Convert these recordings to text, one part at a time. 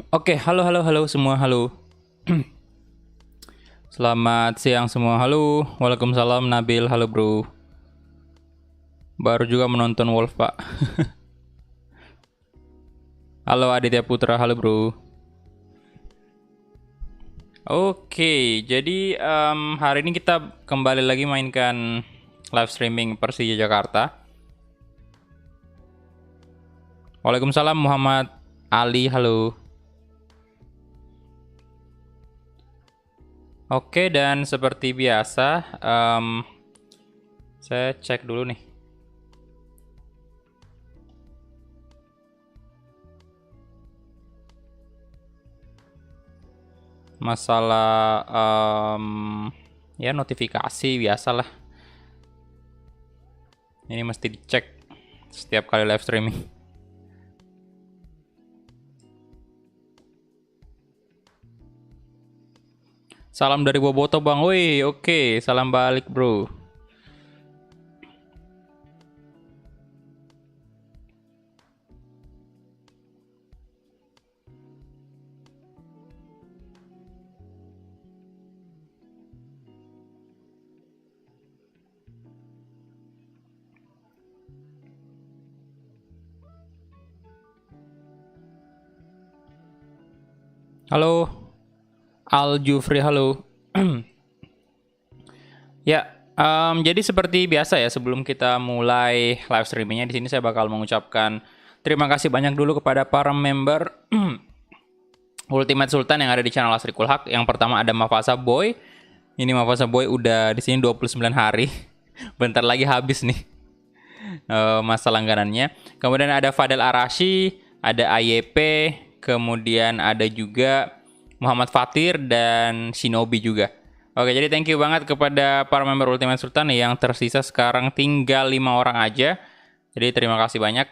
Oke, halo halo halo semua, halo. Selamat siang semua, halo. Waalaikumsalam Nabil, halo bro. Baru juga menonton Wolf, Pak. Halo Aditya Putra, halo bro. Oke, jadi hari ini kita kembali lagi mainkan live streaming Persija Jakarta. Waalaikumsalam Muhammad Ali, halo. Oke, dan seperti biasa, saya cek dulu nih. Masalah ya notifikasi biasalah. Ini mesti dicek setiap kali live streaming. Salam dari Boboto bang, woi oke, salam balik bro. Halo, Al Jufri, halo. Ya, jadi seperti biasa ya, sebelum kita mulai live streamingnya di sini saya bakal mengucapkan terima kasih banyak dulu kepada para member Ultimate Sultan yang ada di channel Asri Kulhak. Yang pertama ada Mafasa Boy. Ini Mafasa Boy udah di sini 29 hari. Bentar lagi habis nih masa langganannya. Kemudian ada Fadel Arashi, ada AYP, kemudian ada juga Muhammad Fatir dan Shinobi juga. Oke, jadi thank you banget kepada para member Ultimate Sultan yang tersisa sekarang tinggal 5 orang aja. Jadi terima kasih banyak.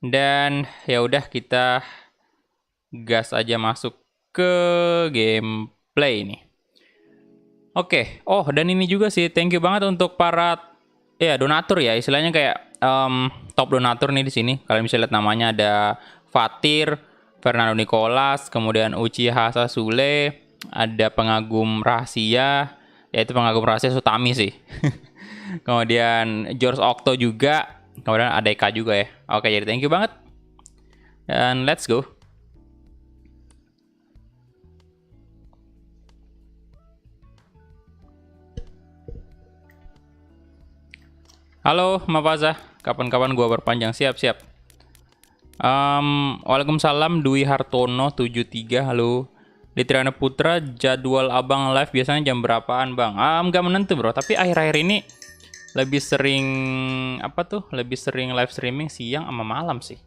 Dan ya udah kita gas aja masuk ke gameplay nih. Oke, oh dan ini juga sih thank you banget untuk para ya donatur ya, istilahnya kayak top donatur nih di sini. Kalian bisa lihat namanya ada Fatir, Fernando Nicolas, kemudian Uchiha Sasule, ada pengagum rahasia, yaitu pengagum rahasia Sutami sih. Kemudian George Octo juga, kemudian ada Eka juga ya. Oke, jadi thank you banget. Dan let's go. Halo, Mafaza. Kapan-kapan gua berpanjang. Siap-siap. Waalaikumsalam Dwi Hartono 73. Halo. Di Triana Putra, jadwal abang live biasanya jam berapaan bang? Nggak menentu bro, tapi akhir-akhir ini lebih sering apa tuh? Lebih sering live streaming siang sama malam sih.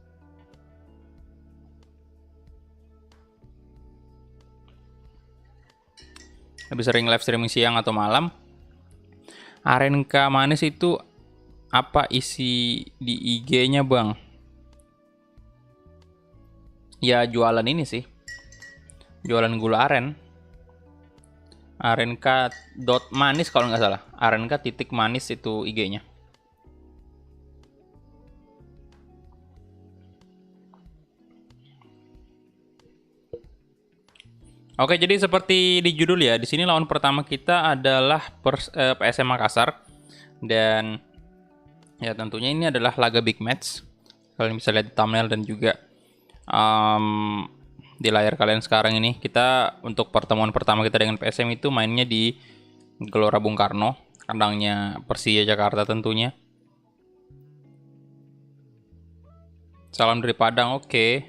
Lebih sering live streaming siang atau malam. Arenka manis itu apa isi di IG-nya bang? Ya jualan ini sih. Jualan gula aren. Arenka dot manis kalau nggak salah. Arenka titik manis itu IG-nya. Oke, jadi seperti di judul ya, di sini lawan pertama kita adalah PSM Makassar dan ya tentunya ini adalah laga big match. Kalian bisa lihat di thumbnail dan juga di layar kalian sekarang ini. Kita untuk pertemuan pertama kita dengan PSM itu mainnya di Gelora Bung Karno, kandangnya Persija Jakarta tentunya. Salam dari Padang, oke.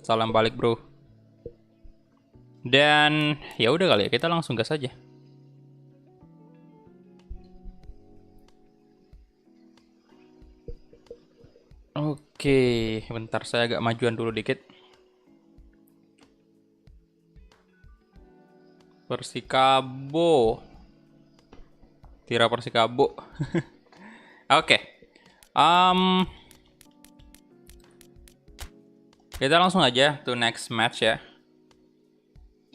Salam balik bro. Dan ya udah kali ya, kita langsung gas aja. Oke, bentar saya agak majuan dulu dikit. Persikabo. Tira Persikabo. Oke. Kita langsung aja to next match ya.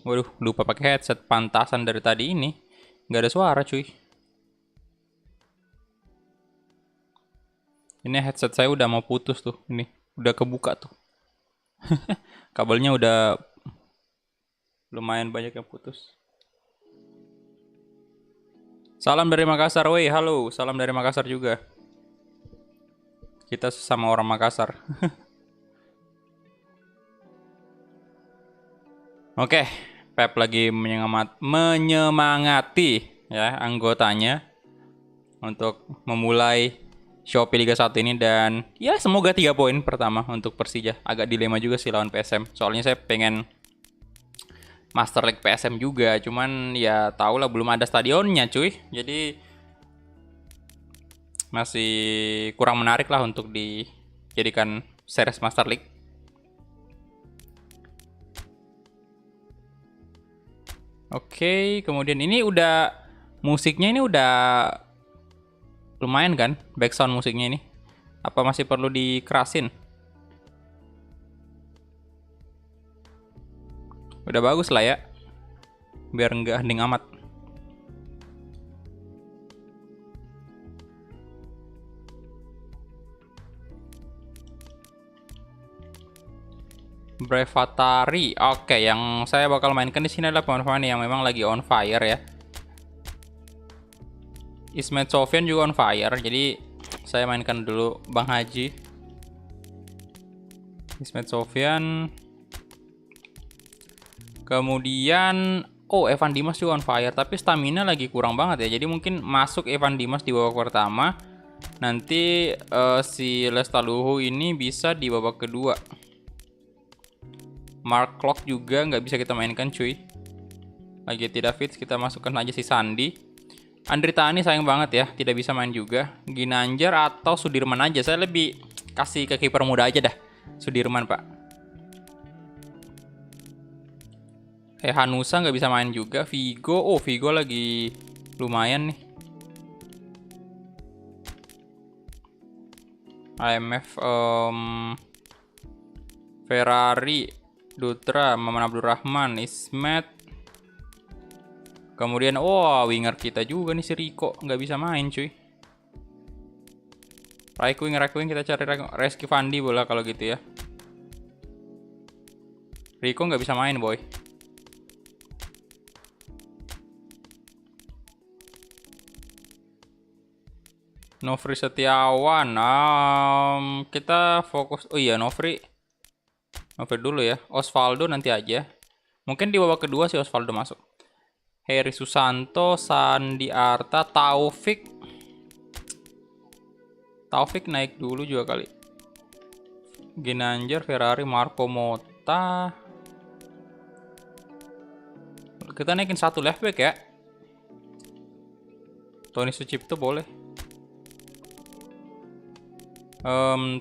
Waduh, lupa pakai headset pantasan dari tadi ini. Nggak ada suara cuy. Ini headset saya udah mau putus tuh. Ini udah kebuka tuh. Kabelnya udah lumayan banyak yang putus. Salam dari Makassar, woi, halo. Salam dari Makassar juga. Kita sama orang Makassar. Oke, Pep lagi menyemangati ya anggotanya untuk memulai Shopee Liga 1 ini, dan ya semoga 3 poin pertama untuk Persija. Agak dilema juga sih lawan PSM. Soalnya saya pengen Master League PSM juga, cuman ya tau lah belum ada stadionnya cuy. Jadi masih kurang menarik lah untuk dijadikan series Master League. Oke, kemudian ini udah musiknya ini udah lumayan kan, background musiknya ini. Apa masih perlu dikerasin? Udah bagus lah ya, biar nggak hening amat. Brevatari, oke, yang saya bakal mainkan di sini adalah pemain-pemain yang memang lagi on fire ya. Ismet Sofyan juga on fire, jadi saya mainkan dulu Bang Haji. Ismet Sofyan. Kemudian, Evan Dimas juga on fire, tapi stamina lagi kurang banget ya. Jadi mungkin masuk Evan Dimas di babak pertama. Nanti si Lestaluhu ini bisa di babak kedua. Mark Klok juga nggak bisa kita mainkan cuy. Lagi tidak fit, kita masukkan aja si Sandi. Andri Tani sayang banget ya, tidak bisa main juga. Ginanjar atau Sudirman aja. Saya lebih kasih ke kiper muda aja dah. Sudirman pak. Hanusa nggak bisa main juga. Vigo, Vigo lagi lumayan nih. IMF, Ferrari, Dutra, Maman Abdurrahman, Ismet. Kemudian, winger kita juga nih si Rico, nggak bisa main cuy. Raikuing kita cari Reski Fandi bola kalau gitu ya. Rico nggak bisa main boy. Nofri Setiawan, kita fokus. Nofri dulu ya. Osvaldo nanti aja. Mungkin di babak kedua si Osvaldo masuk. Heri Susanto, Sandi Arta, Taufik naik dulu juga kali. Ginanjar, Ferrari, Marco Mota. Kita naikin satu left back ya. Tony Sucipto boleh.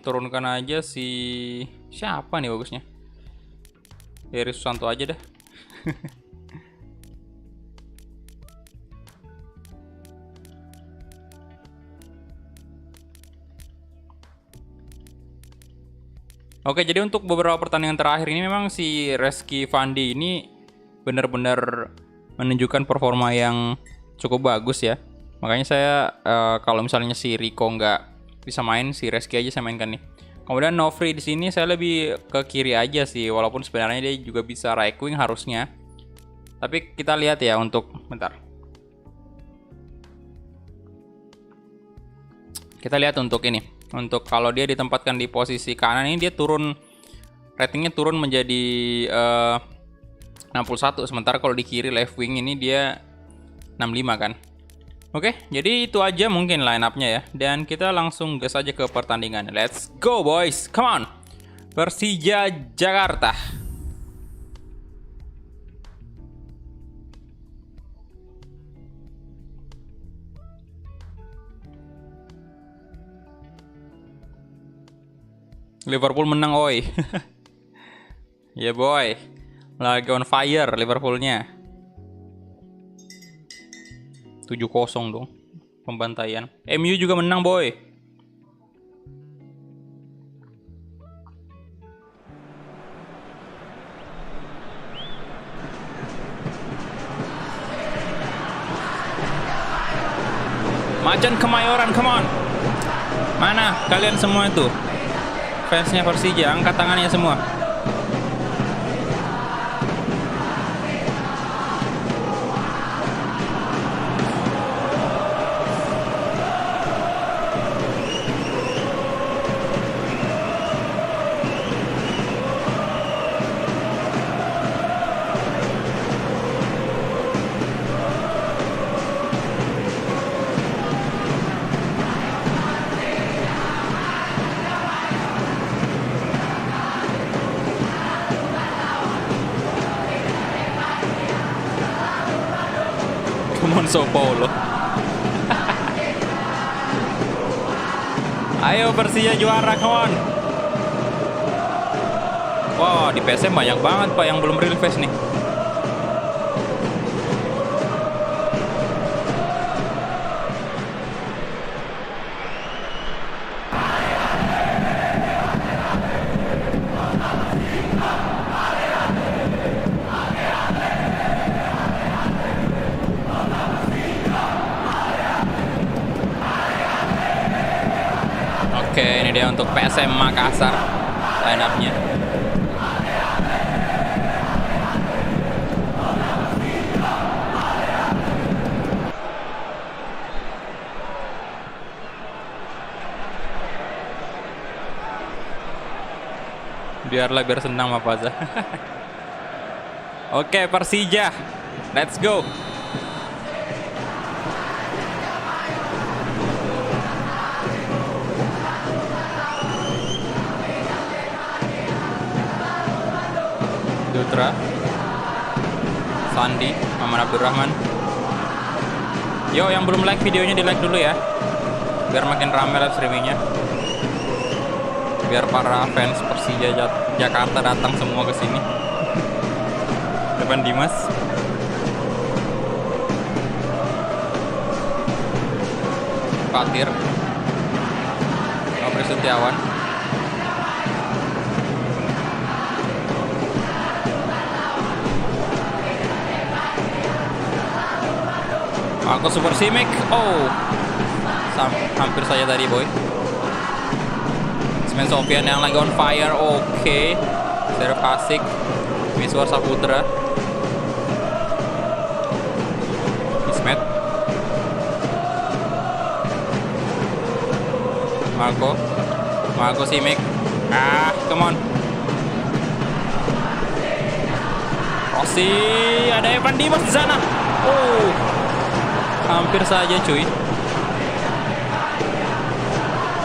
Turunkan aja si siapa nih bagusnya? Heri Susanto aja dah. Oke, jadi untuk beberapa pertandingan terakhir ini memang si Reski Fandi ini benar-benar menunjukkan performa yang cukup bagus ya. Makanya saya kalau misalnya si Rico nggak bisa main, si Reski aja saya mainkan nih. Kemudian Nofri di sini saya lebih ke kiri aja sih, walaupun sebenarnya dia juga bisa right wing harusnya. Tapi kita lihat ya untuk bentar. Kita lihat untuk ini. Untuk kalau dia ditempatkan di posisi kanan ini dia turun, ratingnya turun menjadi 61, sementara kalau di kiri left wing ini dia 65 kan. Oke, jadi itu aja mungkin line up-nya ya. Dan kita langsung gas aja ke pertandingan. Let's go boys, come on. Persija Jakarta. Liverpool menang oi. Ya boy, lagi on fire Liverpoolnya. 7-0 dong pembantaian. MU juga menang boy. Macan Kemayoran, come on. Mana kalian semua itu? Fansnya Persija, angkat tangannya semua. Simon Sopolo. Ayo Persija juara, kawan. Wah, di PSM banyak banget Pak yang belum real face nih. Oke, ini dia untuk PSM Makassar line up-nya. Biar senang Pak Faza. Oke, Persija. Let's go. Dutra, Sandi, Maman Abdurrahman. Yo, yang belum like videonya di like dulu ya, biar makin rame live streamingnya, biar para fans Persija Jakarta datang semua ke sini. Depan Dimas. Fatir, Nopri Setiawan. Aku Super Simic. Oh, hampir saja tadi boy. Semen Sofian yang lagi on fire. Oke, Serif Asik, Miswar Saputra, Ismet, Marco Simic. Come on. Rossi, ada Evan Dimas di sana. Oh, hampir saja cuy.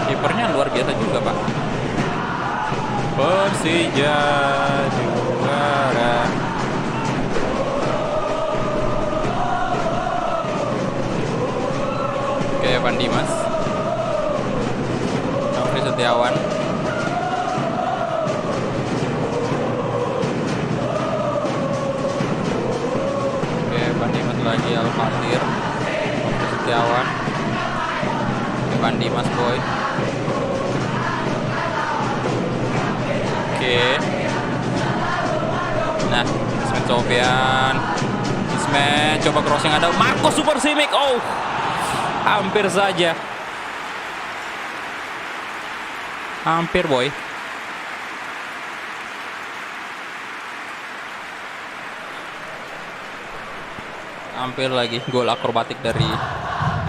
Kipernya luar biasa juga Pak. Persija juara. Oke, Evan Dimas, Nopri Setiawan. Oke, Evan Dimas lagi, Al-Fatir, Nopri Setiawan, Evan Dimas boy. Oke. Nah, Ismet Sofian. Ismet coba crossing, ada Marco Super Simic. Oh, hampir saja. Hampir boy. Hampir lagi gol akrobatik dari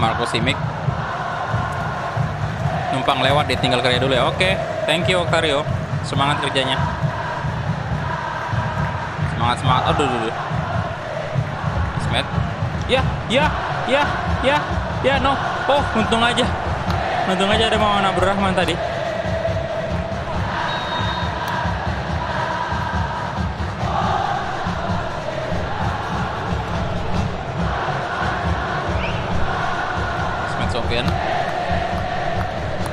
Marco Simic. Numpang lewat, ditinggal kerja dulu ya. Oke, thank you Karyo. Semangat kerjanya. Semangat. Aduh. Ismet. Ya, no. Oh, untung aja ada Maman Abdurrahman tadi. Ismet Sofian,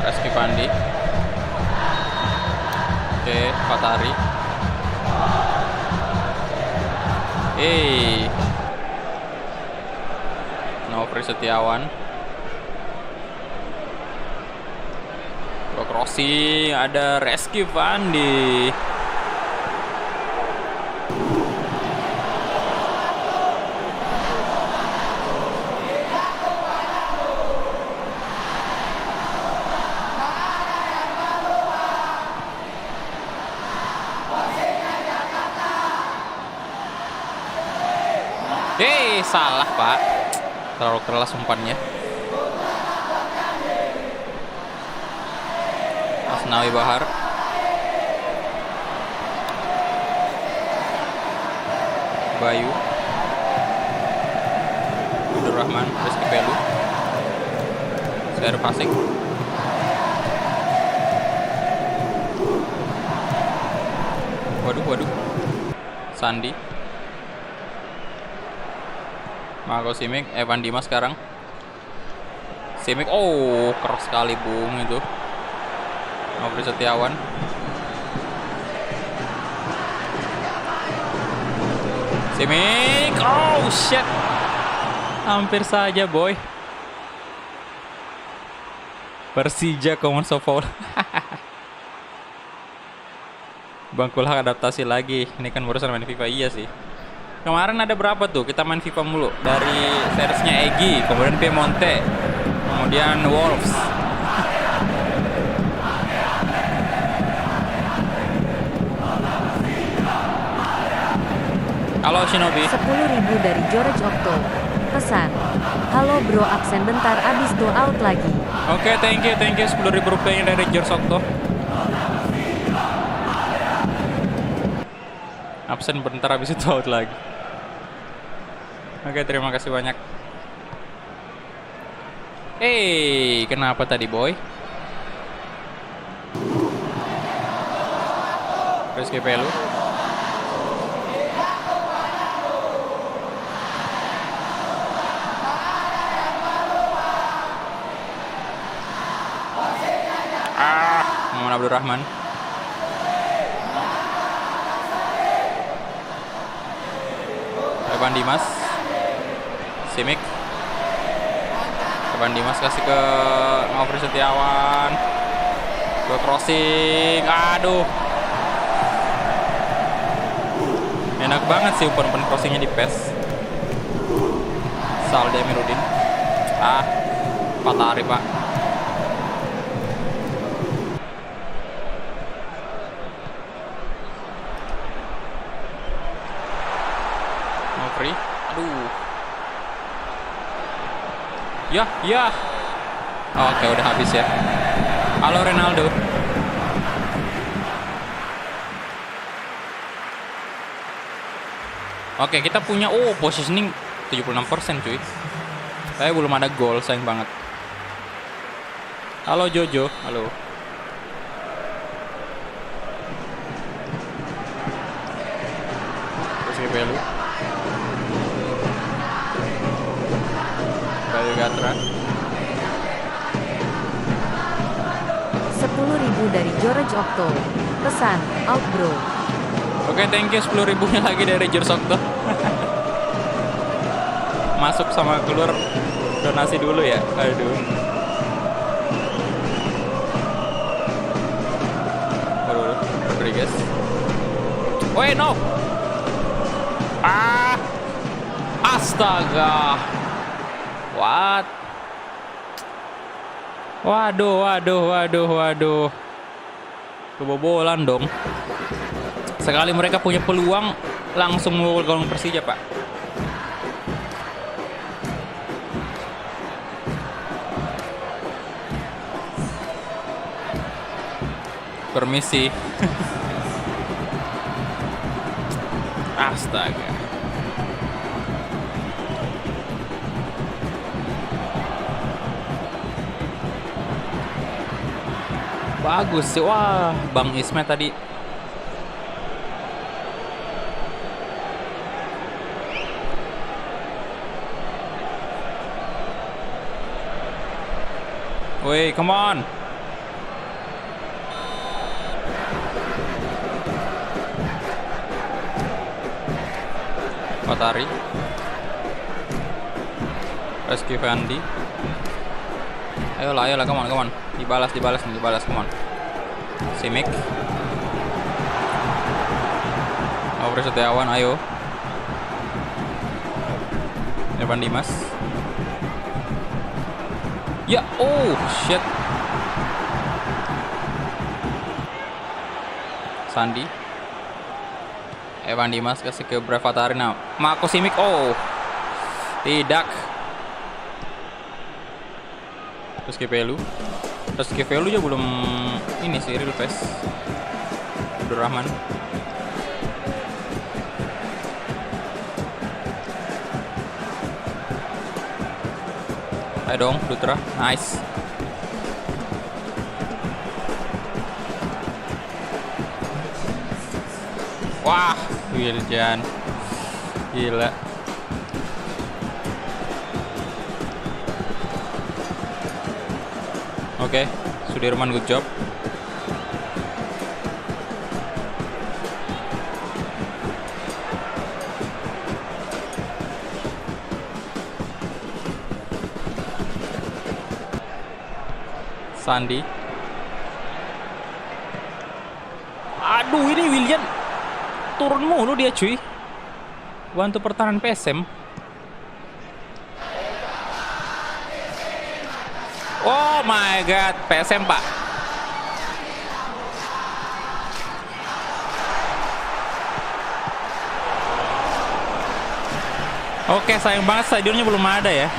Reski Pandi. Oke, Fatari. Nopri Setiawan. Crossing, ada Reski Pandi. Salah Pak, terlalu keras umpannya. Asnawi Bahar, Bayu, Abdurrahman, Rizky Pelu, Serif Asik, waduh, Sandi, Marco Simic, Evan Dimas sekarang. Simic, oh keras sekali Bung itu. Nofri Setiawan. Simic, oh shit. Hampir saja boy. Persija common so foul. Bangkulah adaptasi lagi. Ini kan urusan main FIFA, iya sih. Kemarin ada berapa tuh? Kita main FIFA mulu. Dari seriesnya Egi, kemudian Piemonte, kemudian Wolves. Halo Shinobi. 10.000 dari George Okto. Pesan. Halo bro, absen bentar abis do out lagi. Oke, thank you 10.000 rupiahnya dari George Okto. Absen bentar habis itu out lagi. Oke, terima kasih banyak. Kenapa tadi boy? Rizky Pelu. Muhammad Abdurrahman. Evan Dimas. Simic. Evan Dimas kasih ke Nofri Setiawan. Ke crossing. Aduh. Enak banget sih umpan-umpan crossingnya di PES. Saldi Amiruddin. Fatari pak. Nofri. Aduh. Ya. Oke, udah habis ya. Halo Ronaldo. Oke, kita punya positioning 76% cuy. Tapi belum ada gol, sayang banget. Halo Jojo, halo. Rizky Pelu. Bayu Gatra. 10.000 dari George Okto. Pesan, out bro. Oke, thank you 10.000-nya lagi dari George Okto. Masuk sama keluar donasi dulu ya. Aduh. Rodriguez. Wait, no. Astaga. What? Waduh. Kebobolan dong. Sekali mereka punya peluang langsung membobol gawang Persija, Pak. Permisi. Astaga. Bagus sih. Wah, Bang Ismet tadi. Woi, come on. Fatari. Rizky Fandi. Ayolah, come on. Dibalas, come on. Simic. Nofri Setiawan, ayo. Evan Dimas. Ya, oh shit. Sandi. Evan Dimas kasih ke Brevatari. Nah, Marco Simic. Oh. Tidak. Rizky Pelu juga belum ini sih real pass. Abdurrahman. Ayo dong, Dutra. Nice. Wah, Wiljan. Gila. Oke, Sudirman good job. Sandi. Aduh, ini Willian turun mulu dia cuy. Bantu pertahanan PSM. Oh my god, PSM pak. Oke, sayang banget stadionnya belum ada ya.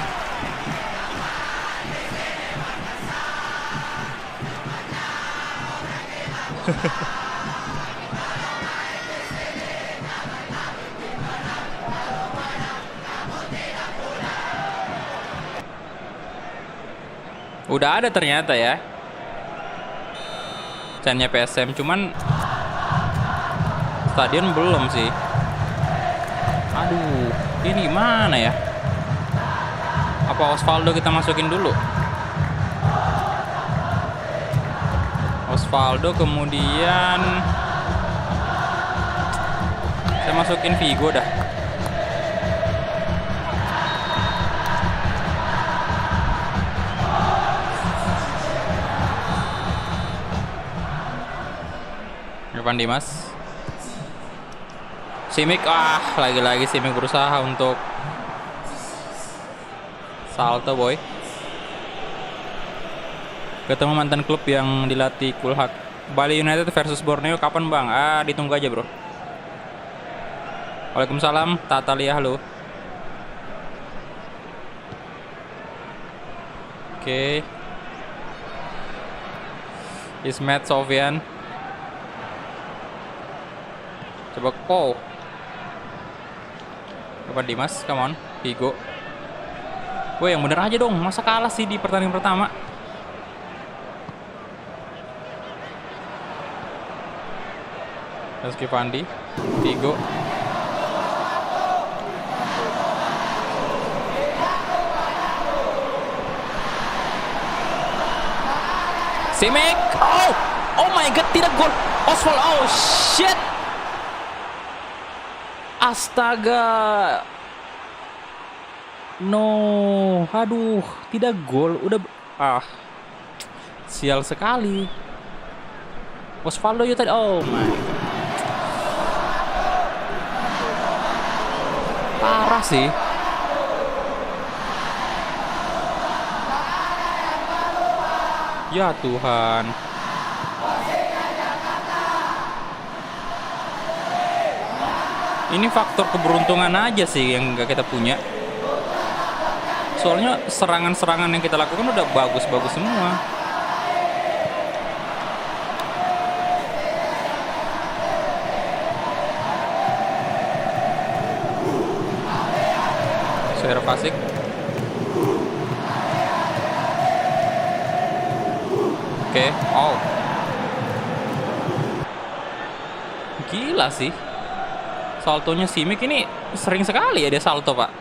Udah ada ternyata ya channelnya PSM, cuman stadion belum sih. Aduh, ini mana ya? Apa Osvaldo kita masukin dulu? Osvaldo, kemudian saya masukin Vigo dah. Evan Dimas, Simic, lagi-lagi Simic berusaha untuk salto boy. Ketemu mantan klub yang dilatih Kulhak. Bali United versus Borneo kapan bang? Ditunggu aja bro. Waalaikumsalam, Tatalia, halo. Oke. Ismet Sofian. Coba Coba Dimas, come on, Vigo. Woi, yang bener aja dong, masa kalah sih di pertandingan pertama? Rizky Fandi, Vigo. Simic, oh my god, tidak gol. Oswald, oh shit. Astaga. No, aduh, tidak gol. Udah sial sekali. Osvaldo ya tadi. Oh my. Parah sih. Ya Tuhan. Ini faktor keberuntungan aja sih yang gak kita punya. Soalnya serangan-serangan yang kita lakukan udah bagus-bagus semua. Suara Fasik. Oke, gila sih. Saltonya Simic ini sering sekali ya dia salto pak.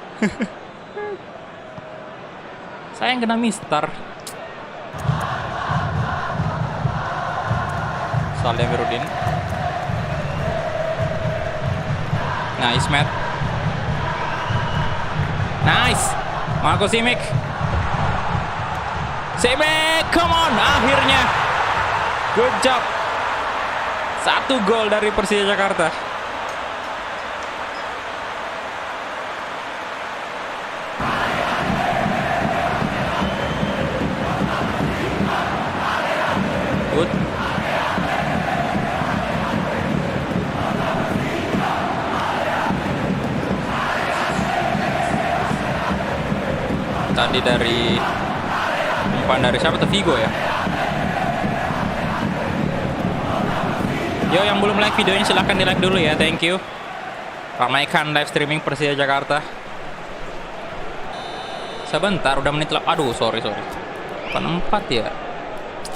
Saya yang kena mister. Saleh Amiruddin. Nice Matt. Nice Marco Simic. Simic, come on, akhirnya. Good job. 1 gol dari Persija Jakarta. Good. Tadi dari umpan dari siapa tuh? Vigo ya. Yo, yang belum like videonya silahkan di like dulu ya, thank you. Ramaikan live streaming Persija Jakarta. Sebentar, udah menit aduh sorry 4 ya.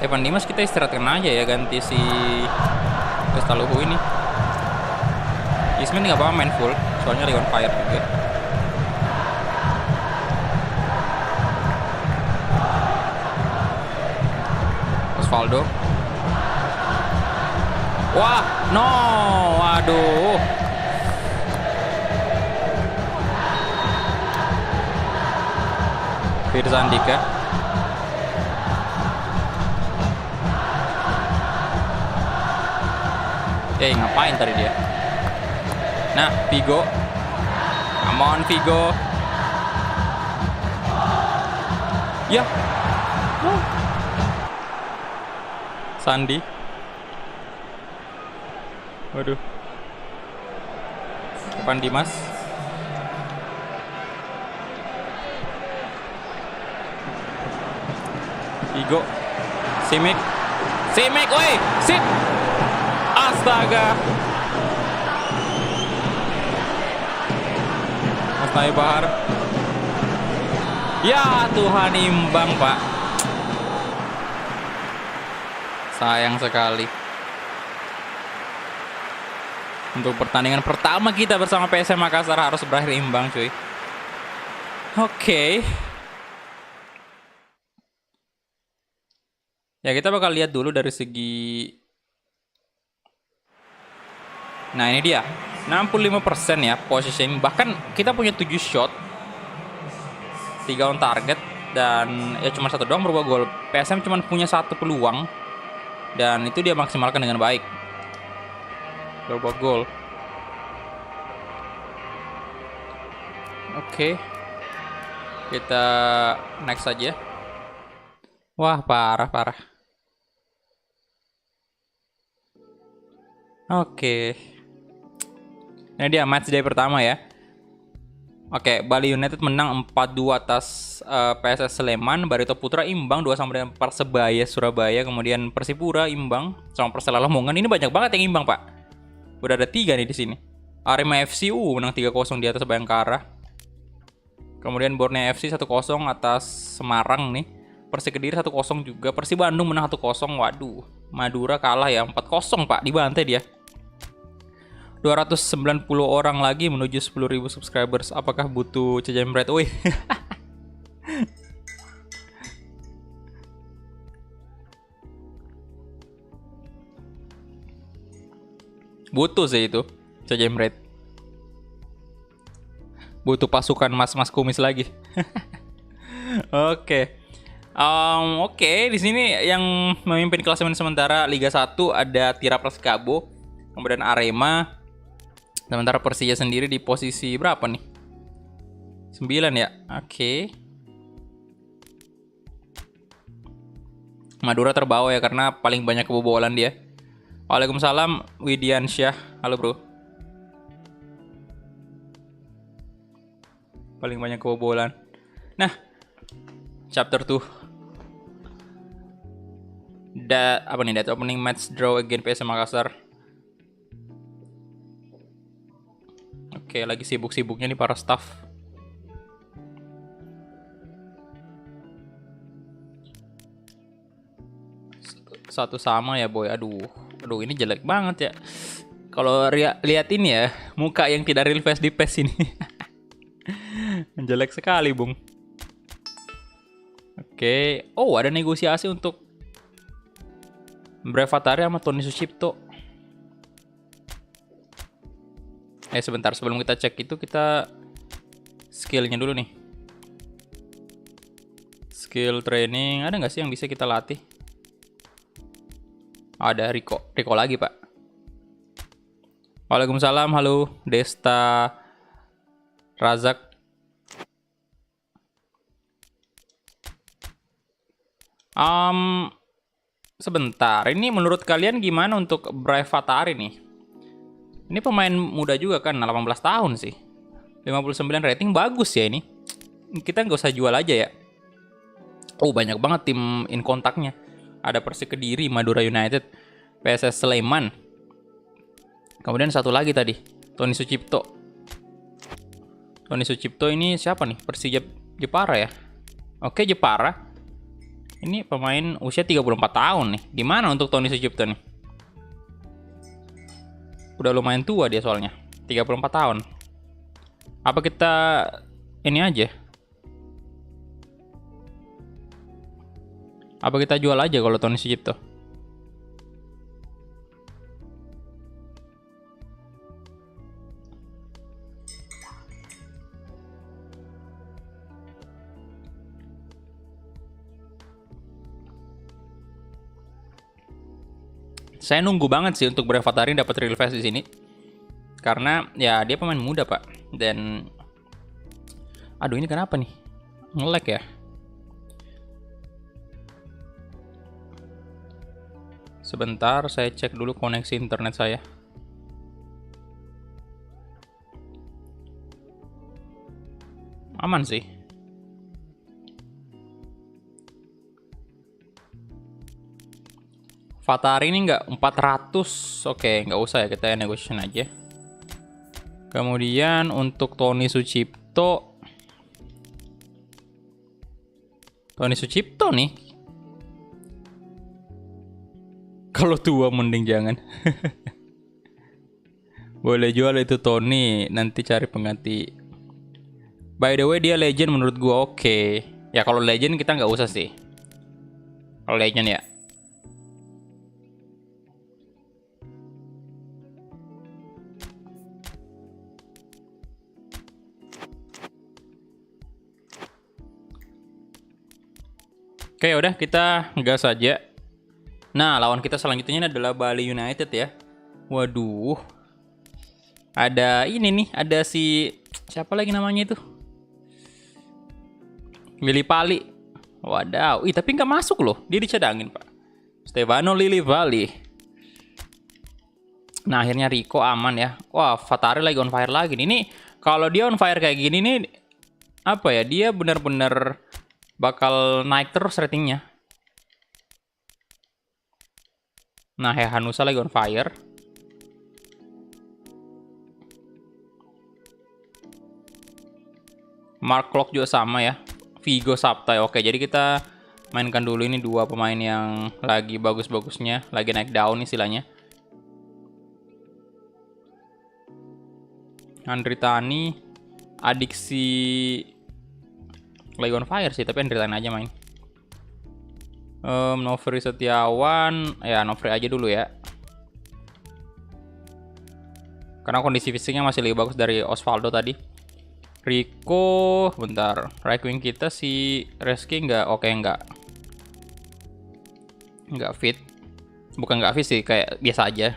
Evan Dimas kita istirahatkan aja ya, ganti si Pestaluhu ini. Ismail nggak apa-apa main full, soalnya lagi on fire juga. Rivaldo. Wah, no, waduh. Firza Andika. Ngapain tadi dia? Nah, Vigo. Come on, Vigo. Ya. Sandi. Waduh. Depan Dimas. Vigo. Simic. Simic, woi. Sip. Astaga. Mas Nabi Bahar. Ya Tuhan, imbang, Pak. Sayang sekali. Untuk pertandingan pertama kita bersama PSM Makassar harus berakhir imbang, cuy. Oke. Ya, kita bakal lihat dulu dari segi... Nah, ini dia. 65% ya positioning. Bahkan kita punya 7 shot. 3 on target. Dan ya cuma 1 doang berubah gol. PSM cuma punya 1 peluang. Dan itu dia maksimalkan dengan baik. Berubah gol. Oke. Kita next aja. Wah, parah. Oke. Ini dia match day pertama ya. Oke, Bali United menang 4-2 atas PSS Sleman. Barito Putra imbang 2 sama dengan Persebaya Surabaya. Kemudian Persipura imbang sama Persela Lamongan. Ini banyak banget yang imbang, Pak. Udah ada 3 nih di sini. Arema FC menang 3-0 di atas Bayangkara. Kemudian Borneo FC 1-0 atas Semarang nih. Persik Kediri 1-0 juga. Persib Bandung menang 1-0. Waduh, Madura kalah ya 4-0, Pak. Dibantai dia. 290 orang lagi menuju 10.000 subscribers. Apakah butuh cejembret? Wih. Butuh sih itu cejembret. Butuh pasukan mas-mas kumis lagi. Oke. Oke, di sini yang memimpin klasemen sementara Liga 1 ada Tira Persikabo, kemudian Arema. Sementara Persija sendiri di posisi berapa nih? 9 ya? Oke. Madura terbawa ya karena paling banyak kebobolan dia. Waalaikumsalam Widiansyah. Halo bro. Paling banyak kebobolan. Nah, chapter 2. That opening match draw against PSM Makassar. Oke, lagi sibuk-sibuknya nih para staff. Satu sama ya boy. Aduh ini jelek banget ya. Kalau lihat ini ya, muka yang tidak real face di PES ini. Jelek sekali, Bung. Oke. Oh, ada negosiasi untuk Brevatari sama Tony Sucipto. Sebentar, sebelum kita cek itu, kita skillnya dulu nih. Skill training, ada nggak sih yang bisa kita latih? Ada Rico lagi, Pak. Waalaikumsalam, halo Desta Razak. Sebentar, ini menurut kalian gimana untuk Brevatari nih? Ini pemain muda juga kan, 18 tahun sih. 59 rating, bagus ya ini. Kita nggak usah jual aja ya. Oh, banyak banget tim in kontaknya. Ada Persik Kediri, Madura United, PSS Sleman. Kemudian satu lagi tadi, Tony Sucipto. Tony Sucipto ini siapa nih? Persija Jepara ya? Oke, Jepara. Ini pemain usia 34 tahun nih. Gimana untuk Tony Sucipto nih? Udah lumayan tua dia soalnya. 34 tahun. Apa kita ini aja? Apa kita jual aja kalau Tony Sucipto? Saya nunggu banget sih untuk Brevatari dapat real face di sini. Karena ya dia pemain muda, Pak. Dan aduh, ini kenapa nih? Nge-lag ya? Sebentar, saya cek dulu koneksi internet saya. Aman sih. Vatari ini nggak 400. Oke, nggak usah ya, kita negotiation aja. Kemudian untuk Tony Sucipto. Tony Sucipto nih. Kalau tua mending jangan. Boleh jual itu Tony, nanti cari pengganti. By the way, dia legend menurut gua oke. Ya kalau legend kita nggak usah sih. Kalau legend ya. Oke, udah kita gas saja. Nah, lawan kita selanjutnya adalah Bali United ya. Waduh. Ada ini nih, ada si siapa lagi namanya itu? Lili Pali. Wadaw, tapi nggak masuk loh. Dia dicadangin, Pak. Stefano Lili Pali. Nah, akhirnya Rico aman ya. Wah, Vatari lagi on fire lagi nih. Ini kalau dia on fire kayak gini nih, apa ya? Dia benar-benar bakal naik terus ratingnya. Nah, Hanusa lagi on fire. Mark Klok juga sama ya. Vigo Sabtai. Oke, jadi kita mainkan dulu ini dua pemain yang lagi bagus-bagusnya, lagi naik daun istilahnya. Andri Tani, adiksi lagi on fire sih, tapi Andri Tani aja main. Novri Setiawan, ya Novri aja dulu ya. Karena kondisi fisiknya masih lebih bagus dari Osvaldo tadi. Rico, bentar. Right wing kita si Reski nggak, oke nggak fit. Bukan nggak fit sih, kayak biasa aja.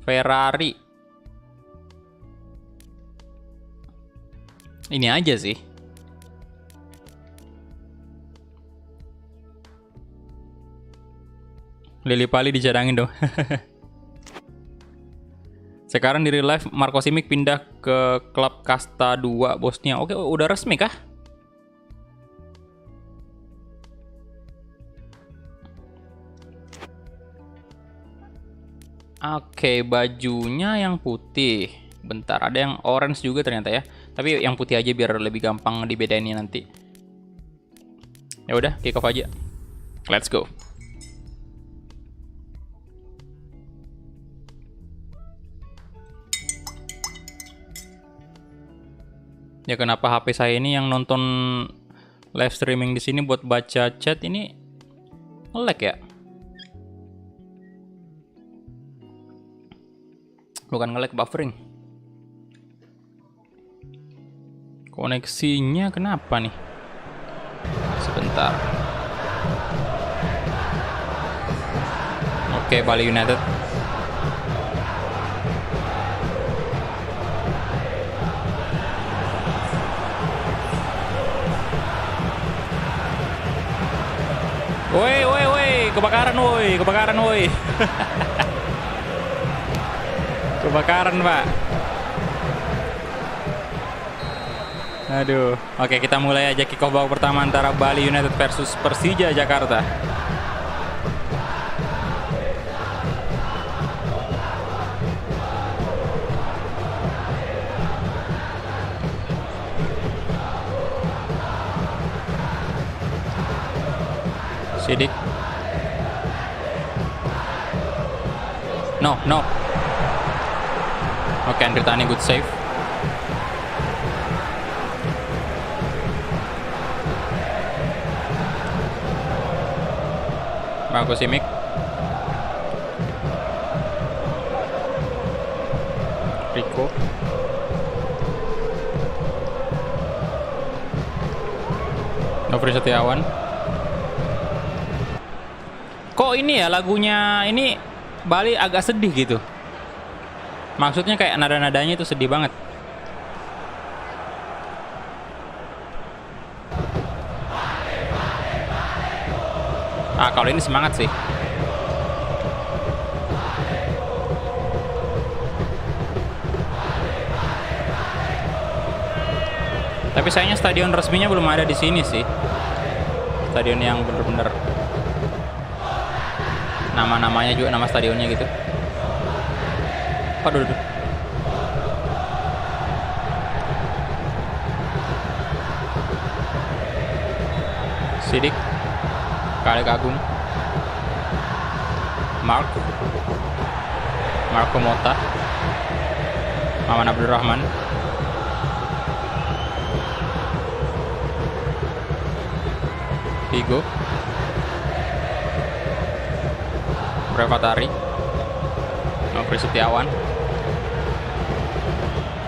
Ferrari. Ini aja sih. Lili Pali dicadangin dong. Sekarang di real life Marco Simic pindah ke klub Kasta 2 Bosnia. Oke, udah resmi kah? Oke, bajunya yang putih. Bentar, ada yang orange juga ternyata ya. Tapi yang putih aja biar lebih gampang dibedainnya nanti. Ya udah, kick off aja. Let's go. Ya kenapa HP saya ini yang nonton live streaming di sini buat baca chat ini nge-lag ya? Bukan nge-lag, buffering. Koneksinya kenapa nih? Sebentar. Oke, Bali United. Woi, kebakaran woi. Kebakaran, Pak. Aduh. Oke, kita mulai aja kick off babak pertama antara Bali United versus Persija Jakarta. Sidik. No. Oke, Andri Tani good save. Marco Simic. Rico. Nofri Setiawan. Kok ini ya lagunya ini Bali agak sedih gitu. Maksudnya kayak nada-nadanya itu sedih banget. Ah, kalau ini semangat sih. Tapi sayangnya stadion resminya belum ada di sini sih. Stadion yang bener-bener nama-namanya juga, nama stadionnya gitu. Aduh, aduh. Sidik. Kali Agung. Marco Mota. Maman Abdurrahman. Vigo. Brevatari. Nofri Setiawan.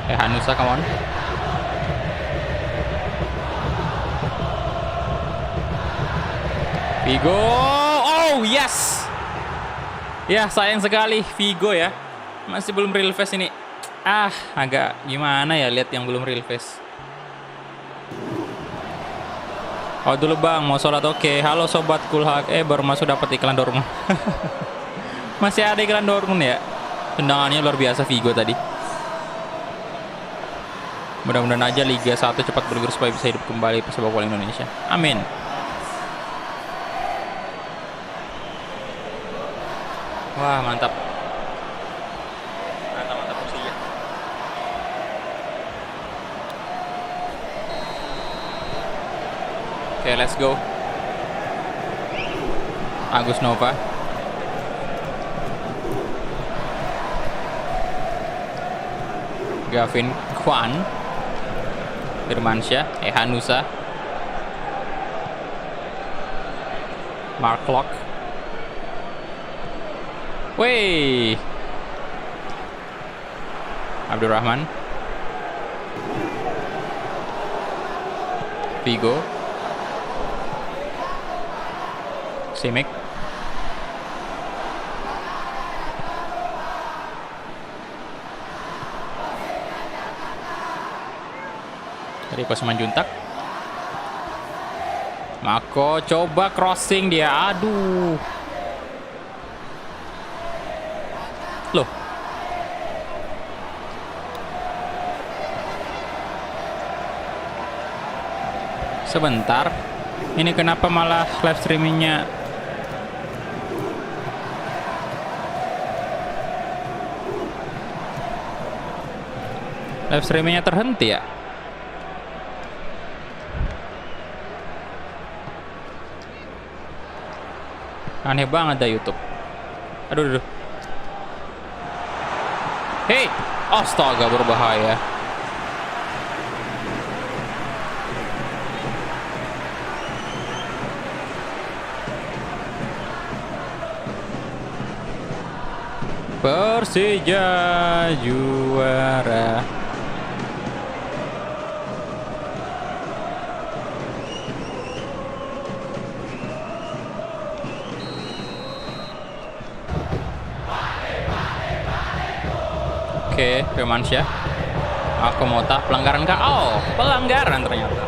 Hanusa, come on. Vigo. Oh, yes. Ya, sayang sekali Vigo ya. Masih belum real face ini. Ah, agak gimana ya lihat yang belum real face. Oh dulu bang, mau sholat oke. Halo sobat Kulhak, baru masuk dapat iklan Dortmund. Masih ada iklan Dortmund ya. Tendangannya luar biasa Vigo tadi. Mudah-mudahan aja Liga 1 cepat bergulir supaya bisa hidup kembali sepak bola Indonesia. Amin. Wah mantap. Mantap Persija. Oke, let's go. Agus Nova. Gavin Kwan. Firmansyah. Hanusa. Mark Lock. Wey. Abdurrahman. Vigo. Simic. Riko Simanjuntak. Mako coba crossing dia. Aduh. Loh. Sebentar. Ini kenapa malah live streamingnya terhenti ya? Aneh banget dah YouTube. Aduh. Hei, astaga berbahaya. Persija juara. Oke, Firmansyah. Aku Mota, pelanggaran kah? Oh, pelanggaran ternyata.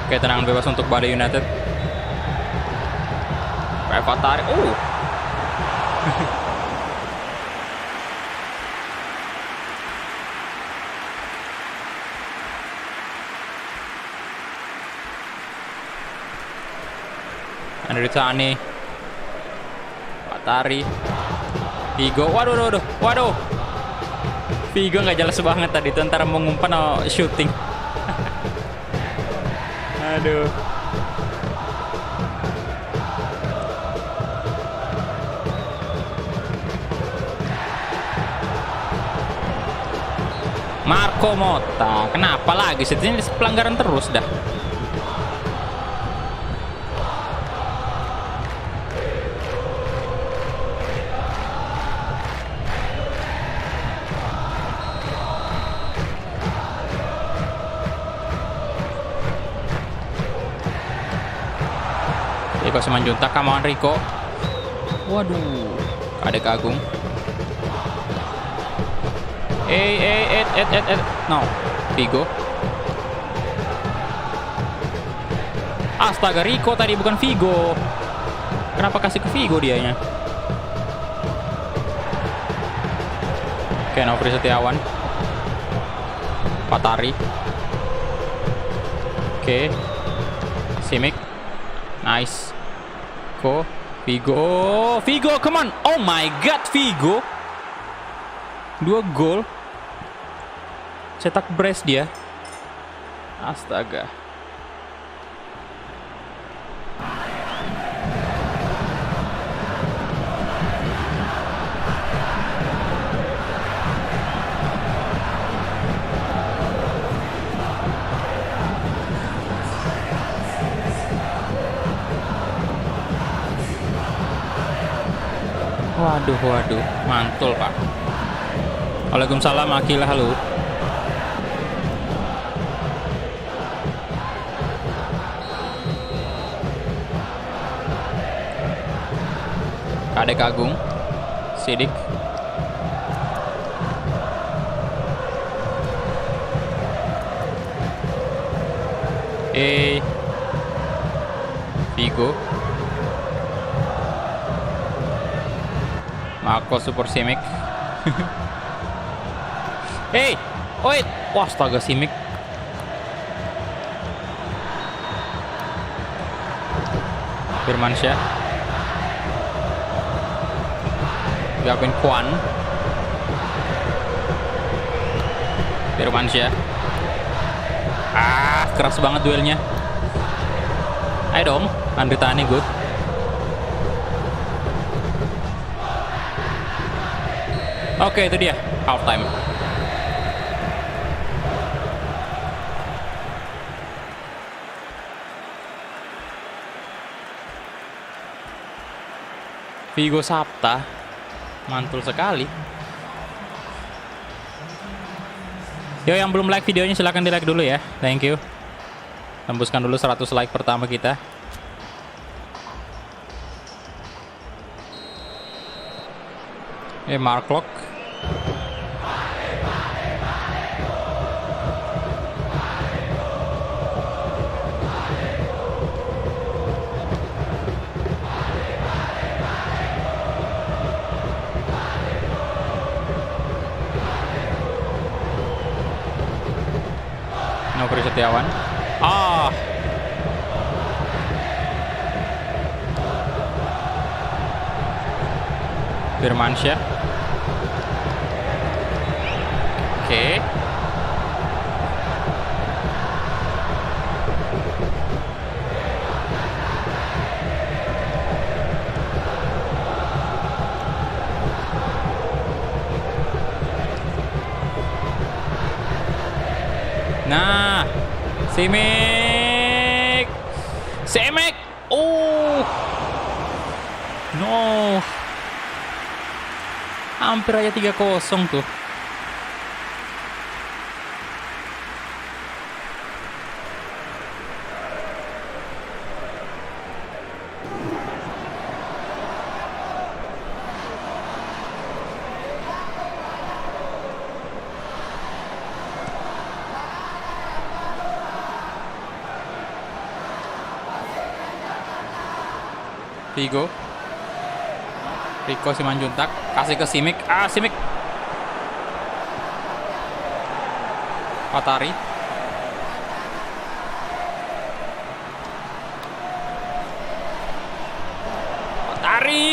Oke, tendangan bebas untuk Bali United. Brevatari. Andri Tani. Patari. Vigo. Waduh. Vigo nggak jelas banget tadi itu antara mengumpan atau shooting. Aduh. Marco Motta, kenapa lagi? Ini pelanggaran terus dah. Riko Simanjuntak, kawan Riko. Waduh, Adek Agung. No, Vigo. Astaga, Riko tadi bukan Vigo. Kenapa kasih ke Vigo dianya? Oke, Nofri Setiawan. Patari. Oke. Simic. Nice. Vigo, come on. Oh my god, Vigo. 2 gol. Cetak brace dia. Astaga. Waduh, mantul Pak. Waalaikumsalam, Akila, halo. Adek Agung, Sidik. Vigo. Marco Super Simic. Wait. Wah, astaga, Simic. Firmansyah. Gavin Kwan. Firmansyah. Keras banget duelnya. Ayo dong, Andri Tani good. Oke, itu dia half time. Vigo Sapta, mantul sekali. Yo, yang belum like videonya silahkan di like dulu ya, thank you. Tembuskan dulu 100 like pertama kita. Mark Lock. Nofri Setiawan. Firmansyah. Oke. Nah, Simic. No. Hampir aja 3-0 tuh. Vigo. Riko Simanjuntak kasih ke Simic. Simic. Patari.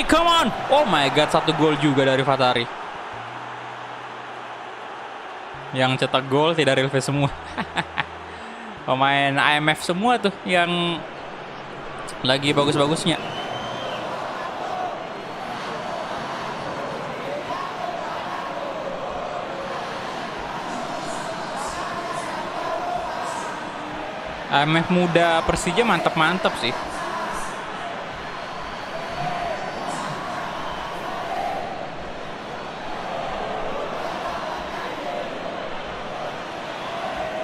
Come on. Oh my god, 1 gol juga dari Fatari. Yang cetak gol tidak real face semua. Pemain IMF semua tuh yang lagi bagus-bagusnya. IMF muda Persija mantap-mantap sih.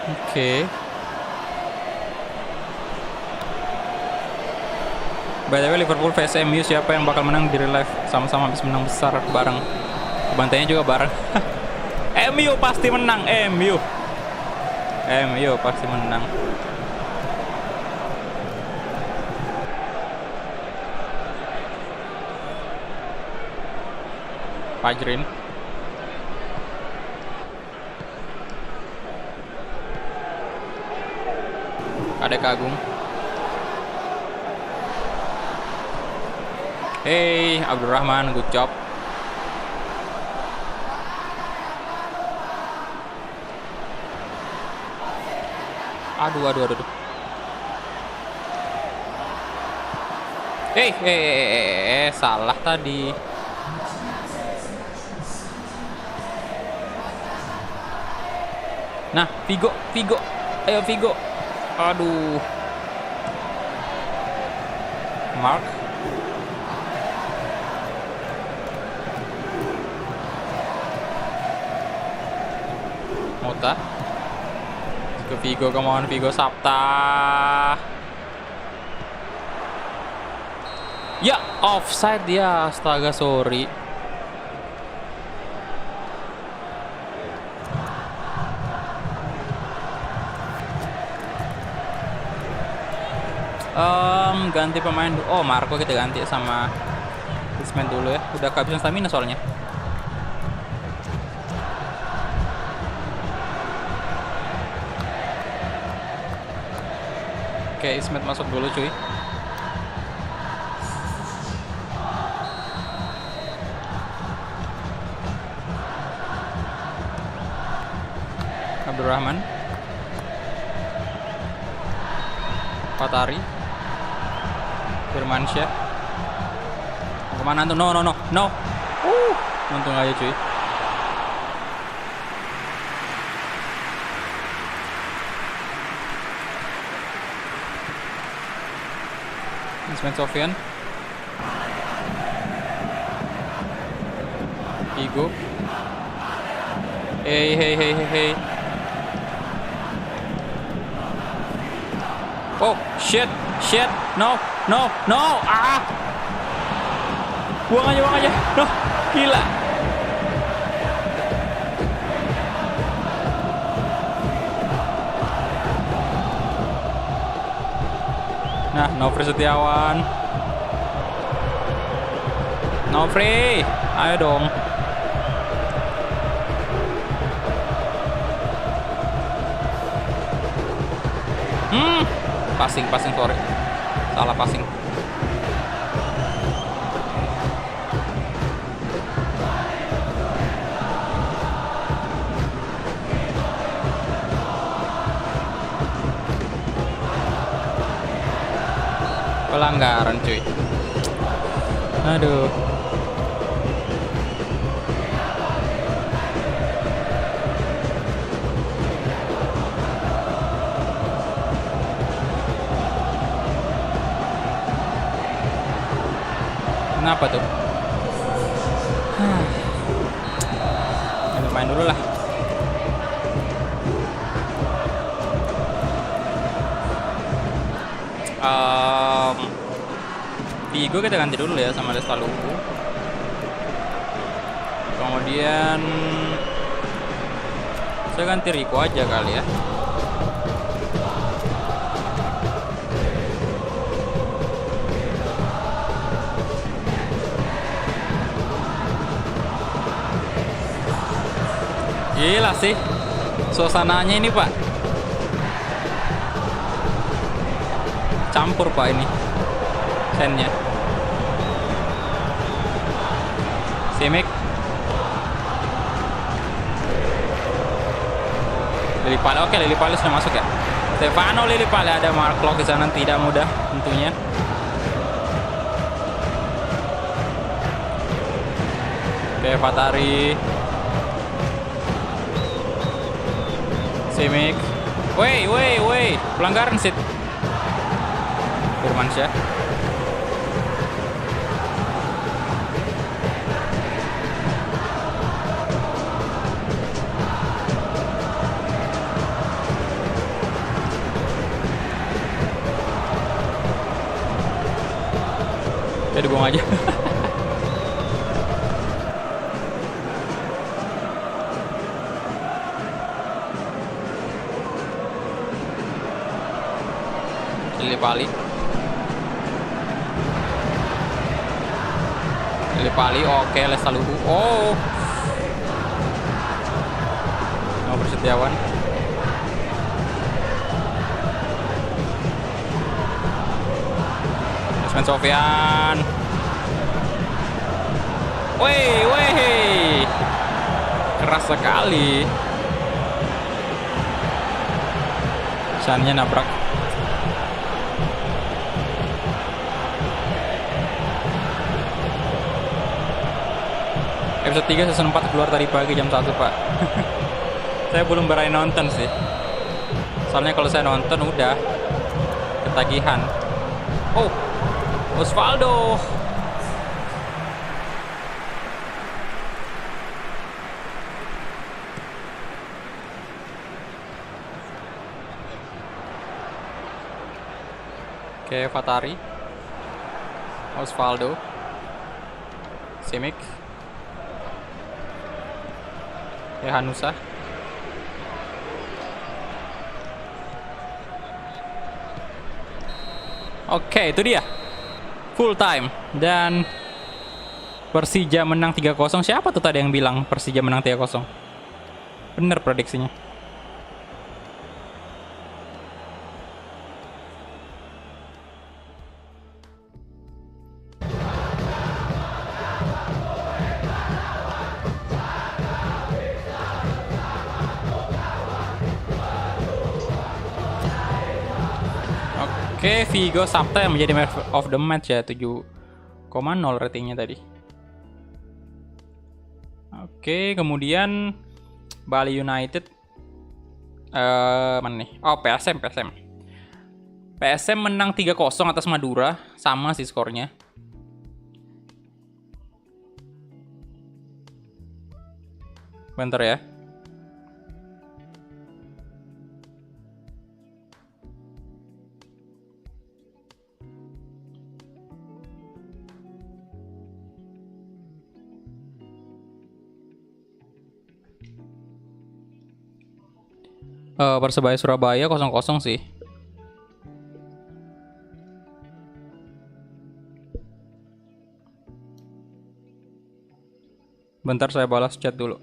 Oke. By the way, Liverpool vs MU siapa yang bakal menang di real life? Sama-sama habis menang besar bareng. Bantainya juga bareng. MU pasti menang. MU pasti menang. Fajrin. Adek Agung. Hey, Abdurrahman, good job. Aduh. Salah tadi. Nah, Vigo. Ayo Vigo. Aduh. Mark. Mota. Ke Vigo, come on Vigo Sabta. Ya, offside dia. Astaga, sorry. Ganti pemain. Oh, Marco kita ganti sama Ismail dulu ya. Udah kehabisan stamina soalnya. Oke, Ismet masuk dulu cuy. Abdurrahman. Fatari. Firmansyah. Kemana tuh? No. Untung aja cuy. Ismail Sofyan. Igo. Hey. Oh, shit. No. Buang aja. No, gila. Nah, Nofri Setiawan. Nofri, ayo dong. Passing, sorry. Salah passing. Pelanggaran cuy. Aduh. Kenapa tuh? Main dulu lah. Vigo kita ganti dulu ya sama Lestaluhu. Kemudian saya ganti Rico aja kali ya. Gila sih suasananya ini pak, campur pak ini sennya. Simic, Lili Pali, oke Lili Pali sudah masuk ya. Stefano Lillipali, ada Mark Klok di sana, tidak mudah tentunya. Oke, Fatari. Simic. Wey. Pelanggaran sit. Firmansyah. Ya dibuang aja. Lillipali, oke, Lestaluhu. Oh. Nomor Setiawan. Esmen Sofyan. Weh. Keras sekali. Sannya nabrak. Episode 3 season 4 keluar tadi pagi jam 1, Pak. Saya belum berani nonton sih. Soalnya kalau saya nonton udah ketagihan. Oh, Osvaldo. Oke, Fatari. Osvaldo. Simic. Hanusa. Oke, itu dia. Full time. Dan Persija menang 3-0. Siapa tuh tadi yang bilang Persija menang 3-0? Bener prediksinya. Oke, Vigo Sabta yang menjadi man of the match ya, 7,0 ratingnya tadi. Oke, kemudian Bali United mana nih? Oh, PSM. PSM menang 3-0 atas Madura, sama sih skornya. Bentar ya. Persebaya Surabaya 0-0 sih. Bentar saya balas chat dulu.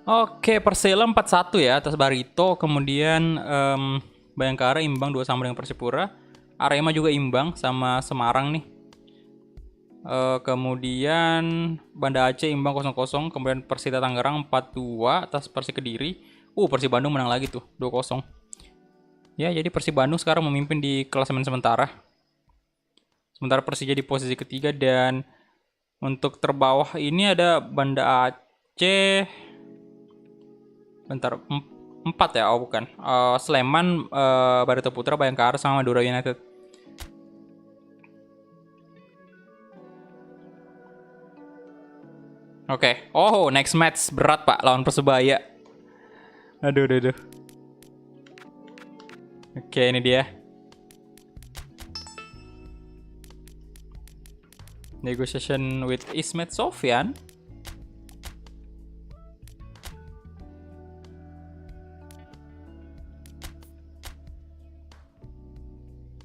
Oke, Persela 4-1 ya atas Barito. Kemudian Bayangkara imbang 2 sama dengan Persipura. Arema juga imbang sama Semarang nih. Kemudian Banda Aceh imbang 0-0. Kemudian Persita Tangerang 4-2 atas Persik Kediri. Persib Bandung menang lagi tuh 2-0. Ya, jadi Persib Bandung sekarang memimpin di klasemen sementara. Sementara Persija di posisi ketiga. Dan untuk terbawah ini ada Banda Aceh. Bentar, 4 ya? Oh bukan. Sleman, Barito Putra, Bayangkara, sama Madura United. Oke. Oh, next match berat Pak lawan Persebaya. Aduh. Oke, ini dia. Negotiation with Ismet Sofyan.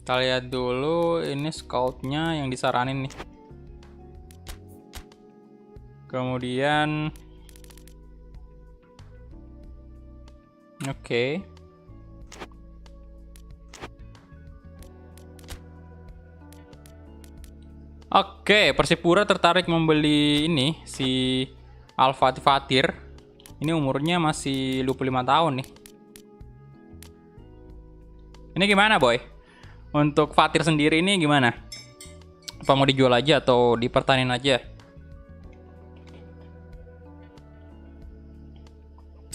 Kita lihat dulu ini scoutnya yang disaranin nih. Kemudian oke. Oke, Persipura tertarik membeli ini si Al-Fatih Fatir. Ini umurnya masih 25 tahun nih. Ini gimana, Boy? Untuk Fatir sendiri ini gimana? Apa mau dijual aja atau dipertanin aja?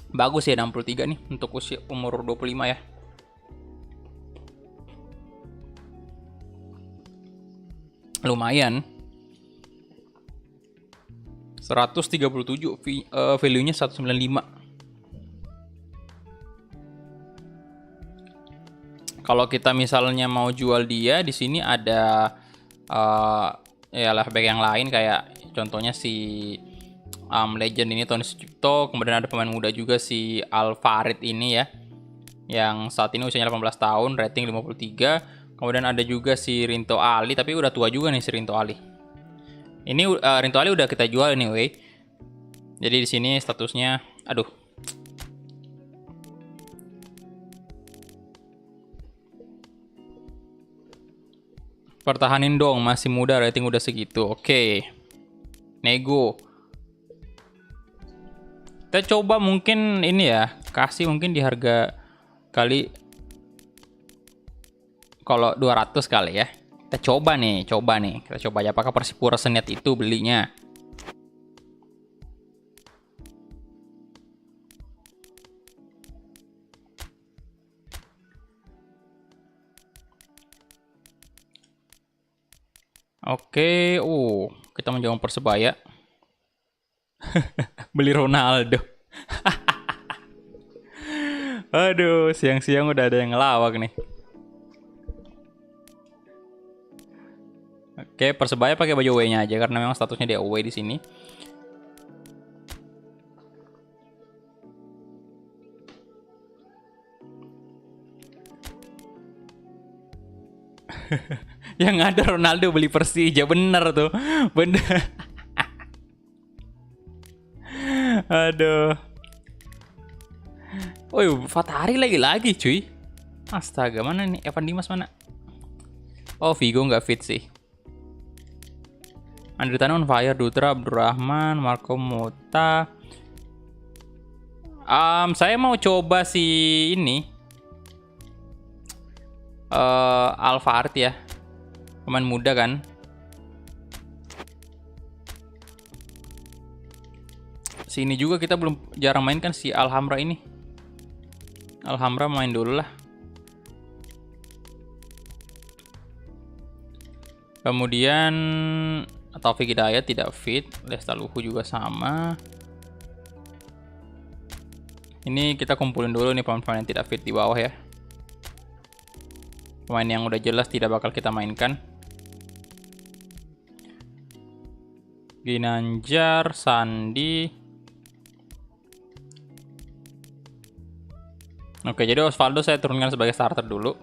Bagus ya 63 nih untuk usia umur 25 ya. Lumayan. 137 value-nya 195. Kalau kita misalnya mau jual dia di sini ada ya left back yang lain kayak contohnya si legend ini Tony Sucipto, kemudian ada pemain muda juga si Al Farid ini ya. Yang saat ini usianya 18 tahun, rating 53. Kemudian ada juga si Rinto Ali, tapi udah tua juga nih si Rinto Ali. Ini Rinto Ali udah kita jual anyway. Jadi di sini statusnya, aduh. Pertahanin dong, masih muda, rating udah segitu. Oke. Nego. Kita coba mungkin ini ya, kasih mungkin di harga kali kalau 200 kali ya. Kita coba nih. Kita coba aja apakah Persipura seniat itu belinya. Oke, kita menjawab Persebaya. Beli Ronaldo. Aduh, siang-siang udah ada yang ngelawak nih. Oke, Persebaya pakai baju away-nya aja karena memang statusnya dia away di sini. Yang ada Ronaldo beli Persija, bener tuh. Bener. Aduh. Fatari lagi cuy. Astaga, mana nih? Evan Dimas mana? Oh, Vigo nggak fit sih. Andri Tani on fire, Dutra, Abdurrahman, Marco Mota. Saya mau coba si ini. Alfart ya. Pemain muda kan. Sini juga kita belum jarang main kan si Alhamra ini. Alhamra main dulu lah. Kemudian Taufik Hidayat tidak fit, Lestaluhu juga sama. Ini kita kumpulin dulu nih pemain-pemain yang tidak fit di bawah ya. Pemain yang udah jelas tidak bakal kita mainkan. Ginanjar, Sandi. Oke, jadi Osvaldo saya turunkan sebagai starter dulu.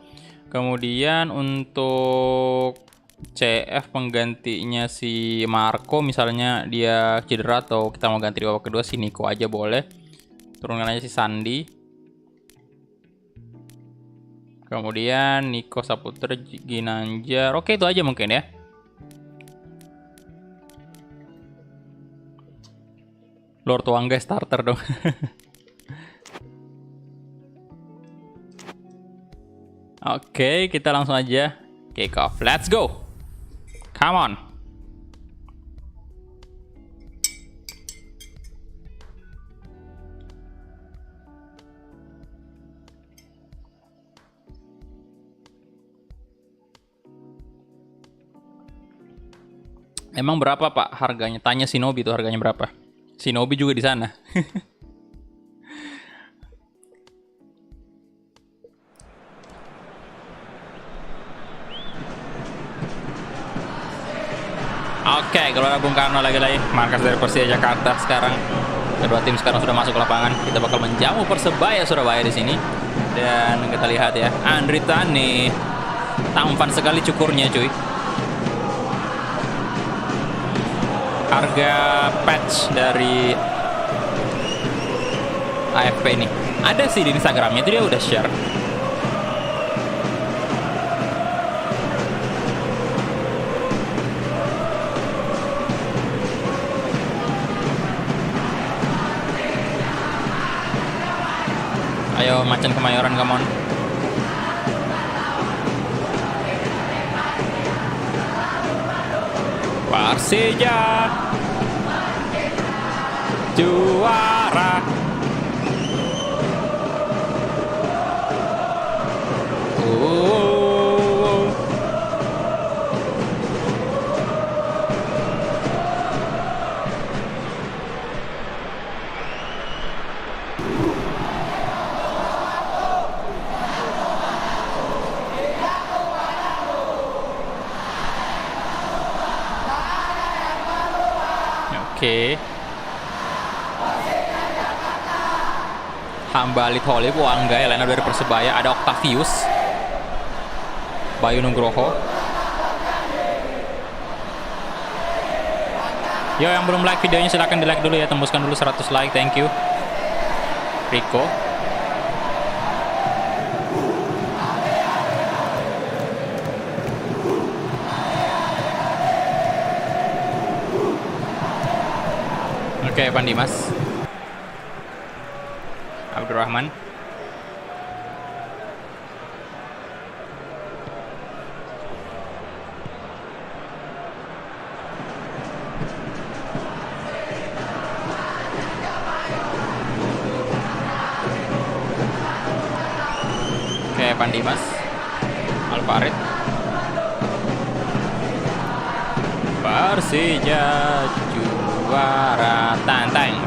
Kemudian untuk CF penggantinya si Marco, misalnya dia cedera atau kita mau ganti di babak kedua, si Nico aja boleh. Turunkan aja si Sandi. Kemudian Nico Saputra, Ginanjar. Oke, itu aja mungkin ya. Lord Wangga starter dong. Oke, kita langsung aja kick off. Let's go. Come on. Emang berapa Pak harganya? Tanya Shinobi tuh harganya berapa? Shinobi juga di sana. Oke, Gelora Bung Karno lagi-lagi markas dari Persija Jakarta sekarang. Kedua tim sekarang sudah masuk ke lapangan. Kita bakal menjamu Persebaya Surabaya di sini. Dan kita lihat ya, Andri Tani tampan sekali cukurnya, cuy. Harga patch dari AFP ini ada sih di Instagramnya, itu dia udah share. Ayo Macan Kemayoran, come on. Persija juara. Oke. Hamba Ali Tholib, Wangga, Elena dari Persebaya, ada Octavius, Bayu Nugroho. Yo, yang belum like videonya silahkan di like dulu ya, tembuskan dulu 100 like, thank you. Rico. Oke, Evan Dimas, Abdurrahman, Evan Dimas, Alvaret, Persija juara, tantang.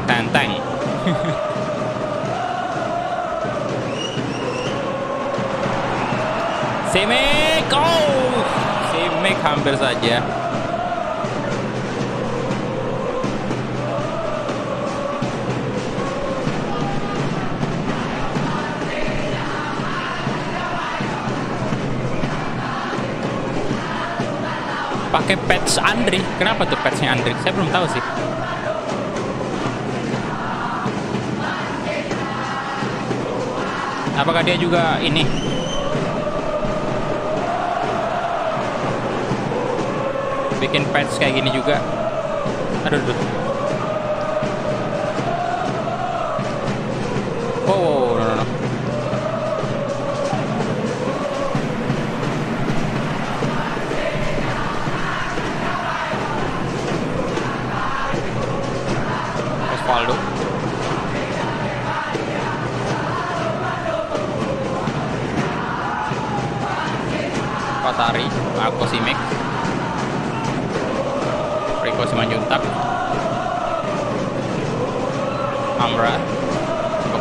Simic, Simic hampir saja. Pakai patch Andri. Kenapa tuh patchnya Andri? Saya belum tahu sih. Apakah dia juga ini? Bikin patch kayak gini juga? Aduh. Oh, no. Osvaldo. Patari, Ako Simic, Rico Simanjuntak, Amra,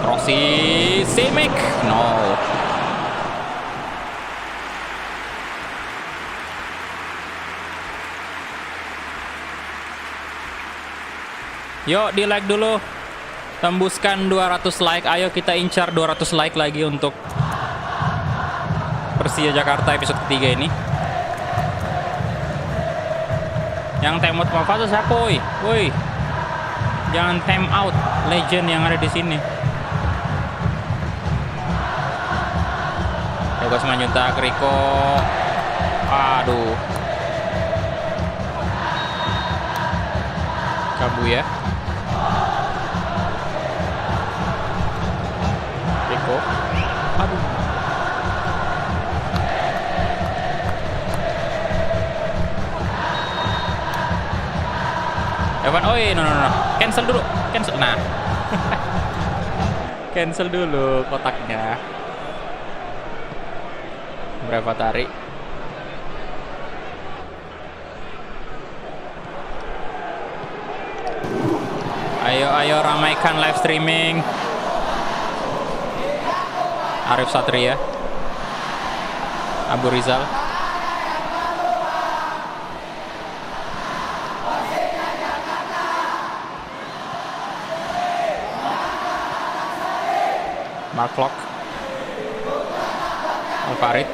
Rossi, Simic, no. Yuk di like dulu, tembuskan 200 like, ayo kita incar 200 like lagi untuk Persija Jakarta episode ketiga ini. Yang time out Mavasa siapa, woi? Jangan time out legend yang ada di sini. Yoga Simanjuntak, Rico. Aduh. Kabu ya. Rico. Aduh. Evan, no. Cancel dulu. Nah. Cancel dulu kotaknya. Berapa tarik? Ayo ramaikan live streaming. Arif Satria, Abu Rizal, Mark Locke, Alvarit,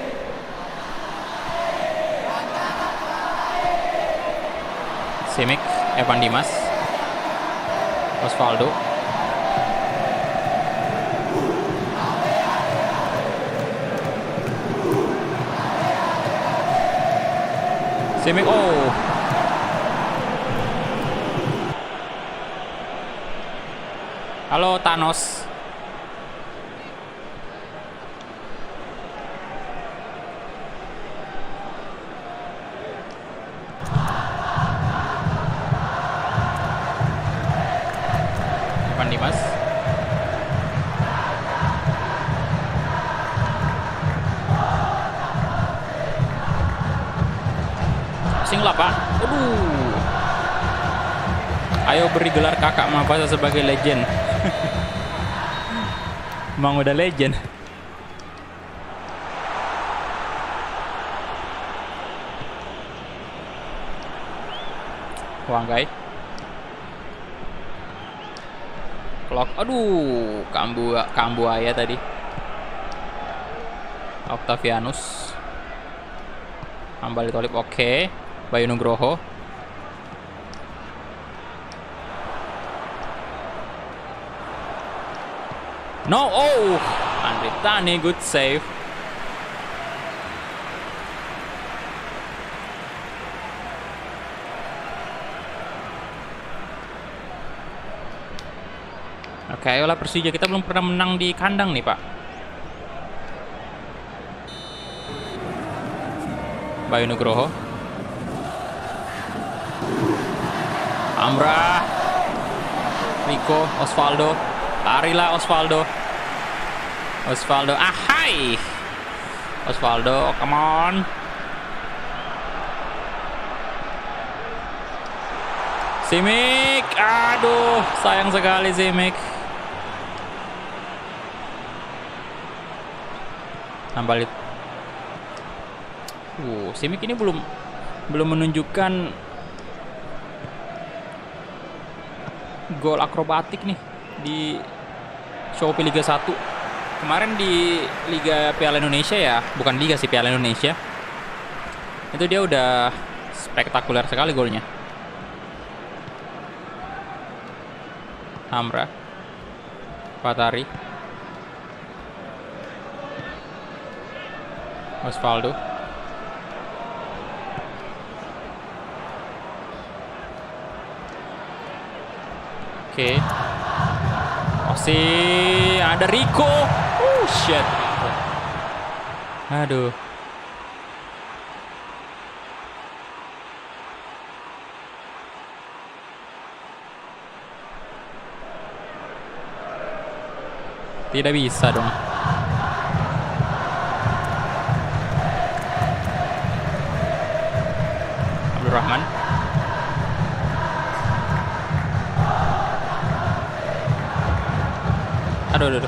Simic, Evan Dimas, Osvaldo, Simic, Halo Thanos. lah, Pak. Aduh. Ayo beri gelar kakak Mapasa sebagai legend. Emang udah legend. Wanggai. Clock. Aduh, Kambuaya tadi. Octavianus. Hambali Tolip, oke. Bayu Nugroho. No, oh, Andri Tani, good save. Oke, ayolah Persija, kita belum pernah menang di kandang nih, Pak. Bayu Nugroho. Amra. Rico, Osvaldo. Larilah Osvaldo. Osvaldo, ahai. Osvaldo, come on. Simic, aduh, sayang sekali Simic. Nambalit. Simic ini belum menunjukkan gol akrobatik nih di Shopee Liga 1. Kemarin di Liga Piala Indonesia ya, bukan Liga sih, Piala Indonesia. Itu dia udah spektakuler sekali golnya. Amra. Fatari. Osvaldo. Oke. Masih ada Rico. Shit. Aduh. Tidak bisa dong. Abdurrahman. Aduh.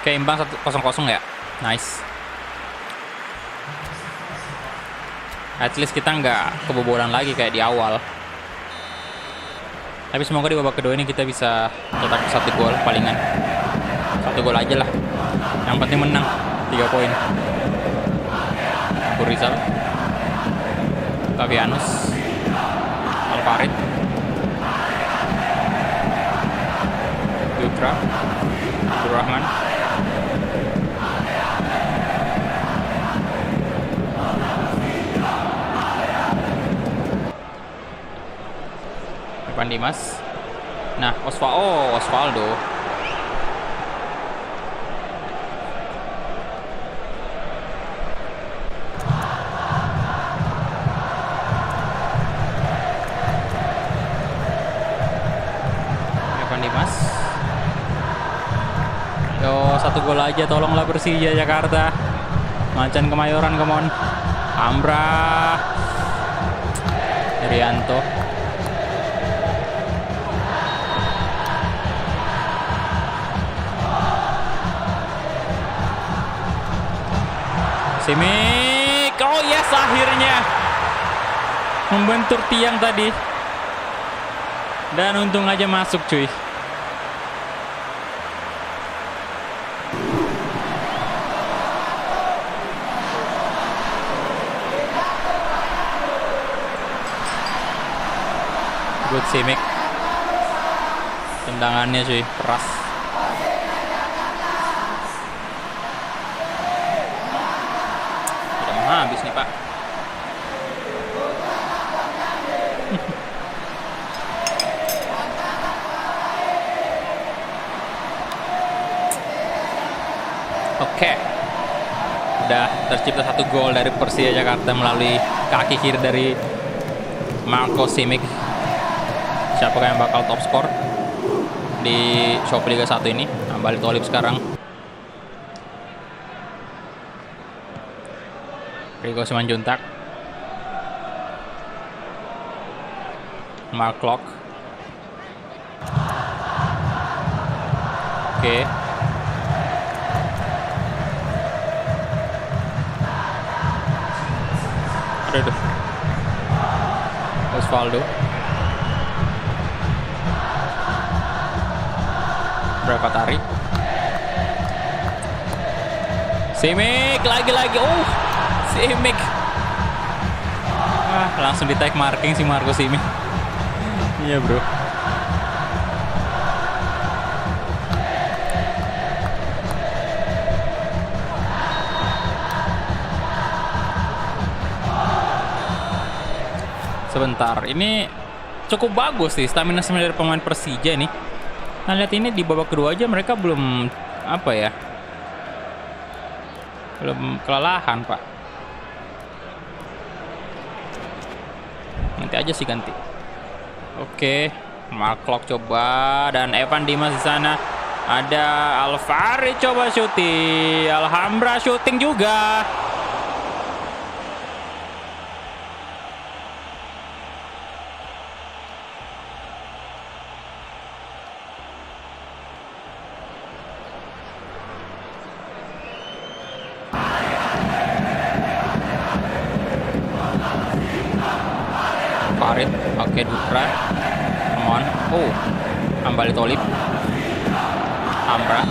Oke, imbang 0-0 ya. Nice. At least kita nggak kebobolan lagi kayak di awal. Tapi semoga di babak kedua ini kita bisa cetak 1 gol palingan. 1 gol aja lah. Yang penting menang 3 poin. Rizal, Octavianus, Alvarid, Dutra, Abdurrahman, Evan Dimas. Nah, Osvaldo. Yo, 1 gol aja, tolonglah Persija Jakarta. Macan Kemayoran, come on. Amra. Irianto. Simic. Oh yes, akhirnya membentur tiang tadi. Dan untung aja masuk, cuy. Good Simic. Tendangannya cuy, keras. Udah mau habis nih, Pak. Oke. Udah tercipta 1 gol dari Persija Jakarta melalui kaki kiri dari Marco Simic. Siapakah yang bakal top skor? di Shopee Liga 1 ini. Balik Tolib sekarang. Rico Simanjuntak. Mark Klok. Oke. Aduh. Osvaldo. Berapa tarik? Simic lagi-lagi. Simic. Langsung di tag marking si Marco Simic. Iya, bro. Sebentar, ini cukup bagus sih stamina dari pemain Persija nih. Nah, lihat ini di babak kedua aja mereka belum belum kelelahan, Pak. Nanti aja sih ganti. Oke, Mark Klok coba dan Evan Dimas di sana. Ada Alvari coba syuting, Alhambra syuting juga. Farid, oke, Dutra, come on, Ambali Tolib, Amra,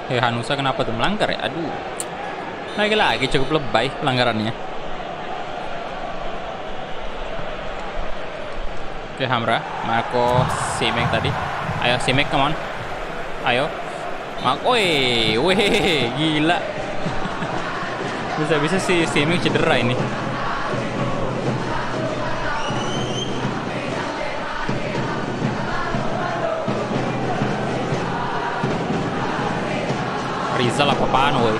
Hanusa kenapa tuh melanggar ya? Aduh, lagi-lagi cukup lebay pelanggarannya. Oke, Hamra, Marco Simic tadi. Ayo Simic, come on. Ayo. Marco, weh, gila. Bisa-bisa si Simic cedera ini. Rizal apa-apaan, woi.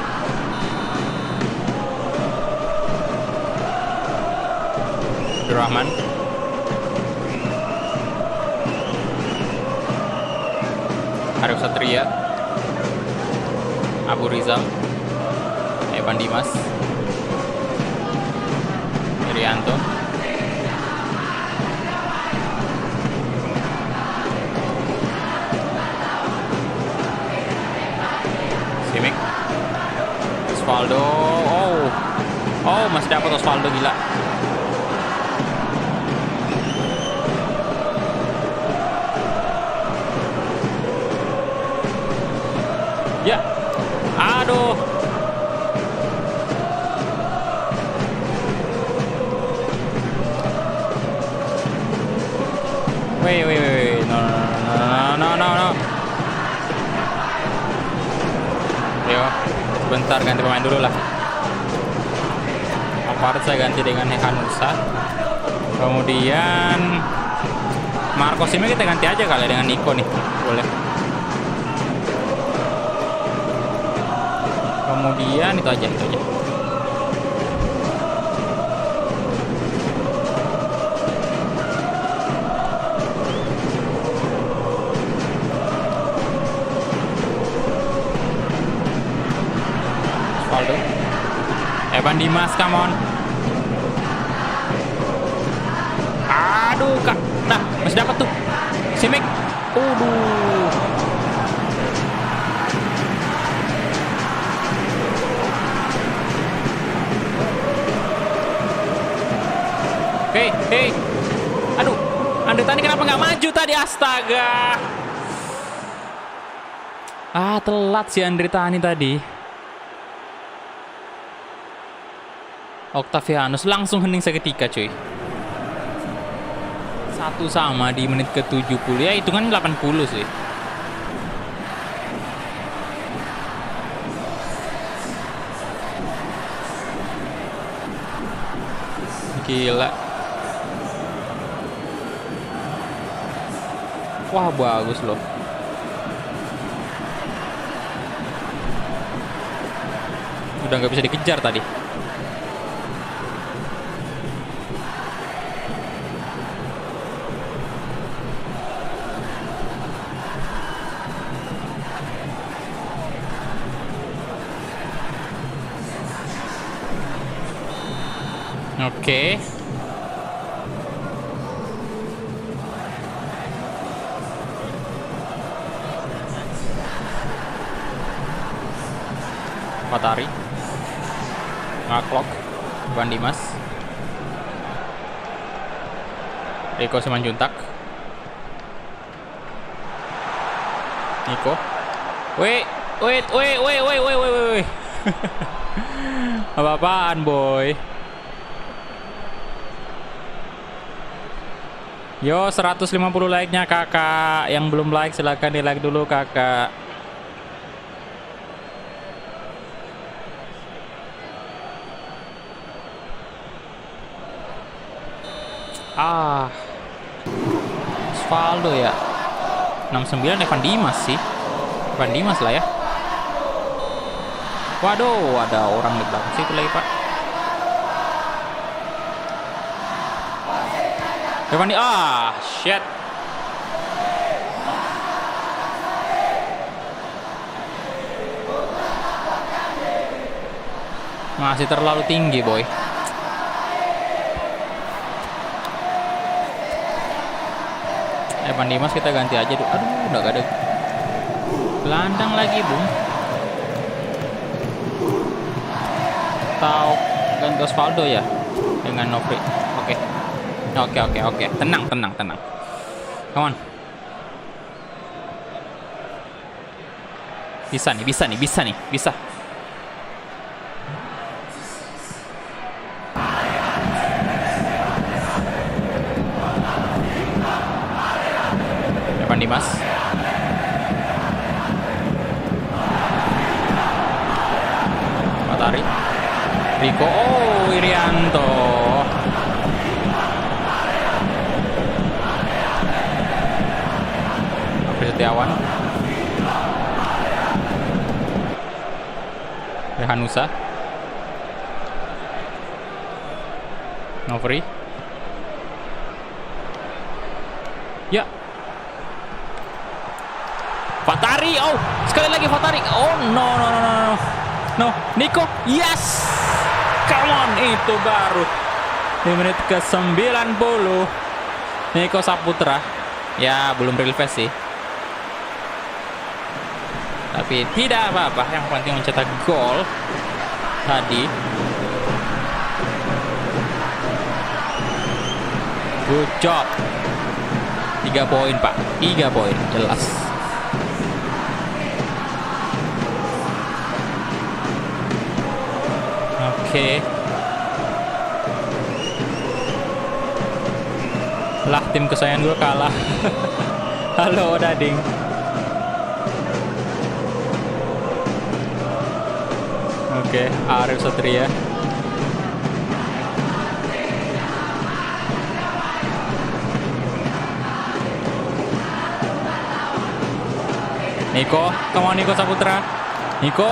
Abdurrahman. Arif Satria, Abu Rizal, Evan Dimas, Irianto, Simic, Osvaldo. Masih dapat Osvaldo, gila. Ya, aduh. Wait. No. Yo, sebentar ganti pemain dulu lah. Apart saya ganti dengan Hanusa. Kemudian Marco Simic kita ganti aja kali dengan Nico nih, boleh. Kemudian itu aja. Osvaldo, Evan Dimas, come on. Aduh, Kak. Nah, masih dapat tuh. Simic. Hei. Aduh, Andre Tani kenapa nggak maju tadi? Astaga. Telat si Andre Tani tadi. Octavianus langsung hening seketika, cuy. 1-1 di menit ke-70. Ya, hitungan 80 sih. Gila. Wah, bagus loh. Udah nggak bisa dikejar tadi. Oke. Fatari. Ngaklok. Van Dimas. Rico Simanjuntak. Nico. Wait. Apa-apaan, boy? Yo, 150 like-nya kakak. Yang belum like silahkan di like dulu kakak. Osvaldo ya. 69 Evan Dimas sih. Evan Dimas lah ya. Waduh, ada orang di belakang situ lagi, Pak. Evan di shit. Masih terlalu tinggi, boy. Evan Dimas kita ganti aja dulu. Aduh, udah gak ada. Gelandang lagi, Bung. Atau ganti Osvaldo ya dengan Novri. Oke. Tenang. Come on. Bisa. Evan Dimas. Matahari. Rico. Irianto. Setiawan. Rehanusa. Novri. Ya. Fatari. Sekali lagi Fatari. No. Nico. Yes. Come on, itu baru di menit ke-90. Nico Saputra. Ya, belum real face sih. Tapi tidak apa-apa, yang penting mencetak gol tadi. Good job. 3 poin, Pak. 3 poin, jelas. Oke. Lah, tim kesayangan gue kalah. Halo, Dading. Oke, Arif Satria. Nico, Nico Saputra. Nico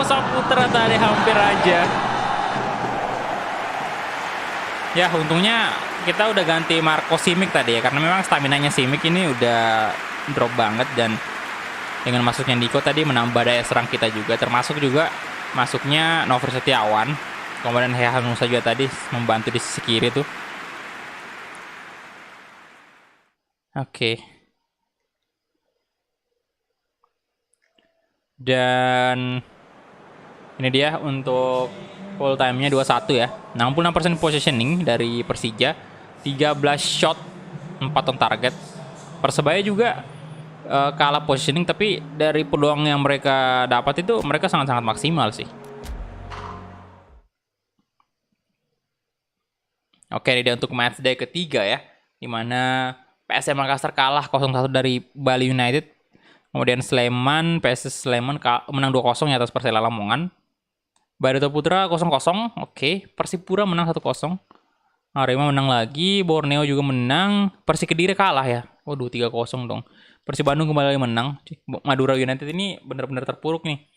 Saputra tadi hampir aja. Ya, untungnya kita udah ganti Marco Simic tadi ya, karena memang staminanya Simic ini udah drop banget, dan dengan masuknya Nico tadi menambah daya serang kita juga, termasuk juga masuknya Novri Setiawan. Kemudian Hehanusa juga tadi membantu di sisi kiri tuh. Oke. Dan ini dia untuk full time-nya 2-1 ya. 66% positioning dari Persija, 13 shot, 4 on target. Persebaya juga kalah positioning, tapi dari peluang yang mereka dapat itu mereka sangat-sangat maksimal sih. Oke, ini dia untuk matchday ketiga ya, dimana PSM Makassar kalah 0-1 dari Bali United. Kemudian PSS Sleman menang 2-0 atas Persela Lamongan. Barito Putra 0-0. Oke, Persipura menang 1-0. Arema menang lagi, Borneo juga menang, Persik Kediri kalah ya. Waduh, 3-0 dong. Persib Bandung kembali menang. Madura United ini benar-benar terpuruk nih.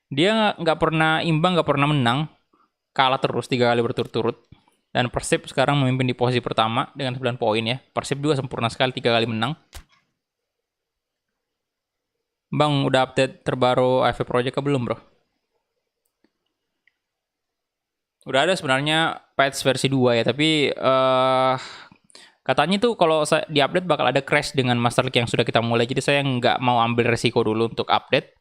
Dia nggak pernah imbang, nggak pernah menang, kalah terus 3 kali berturut-turut. Dan Persib sekarang memimpin di posisi pertama dengan 9 poin ya. Persib juga sempurna sekali 3 kali menang. Bang, udah update terbaru AFC Project ke belum, bro? Udah ada sebenarnya patch versi 2 ya, tapi katanya tuh kalau di update bakal ada crash dengan Master League yang sudah kita mulai. Jadi saya nggak mau ambil resiko dulu untuk update.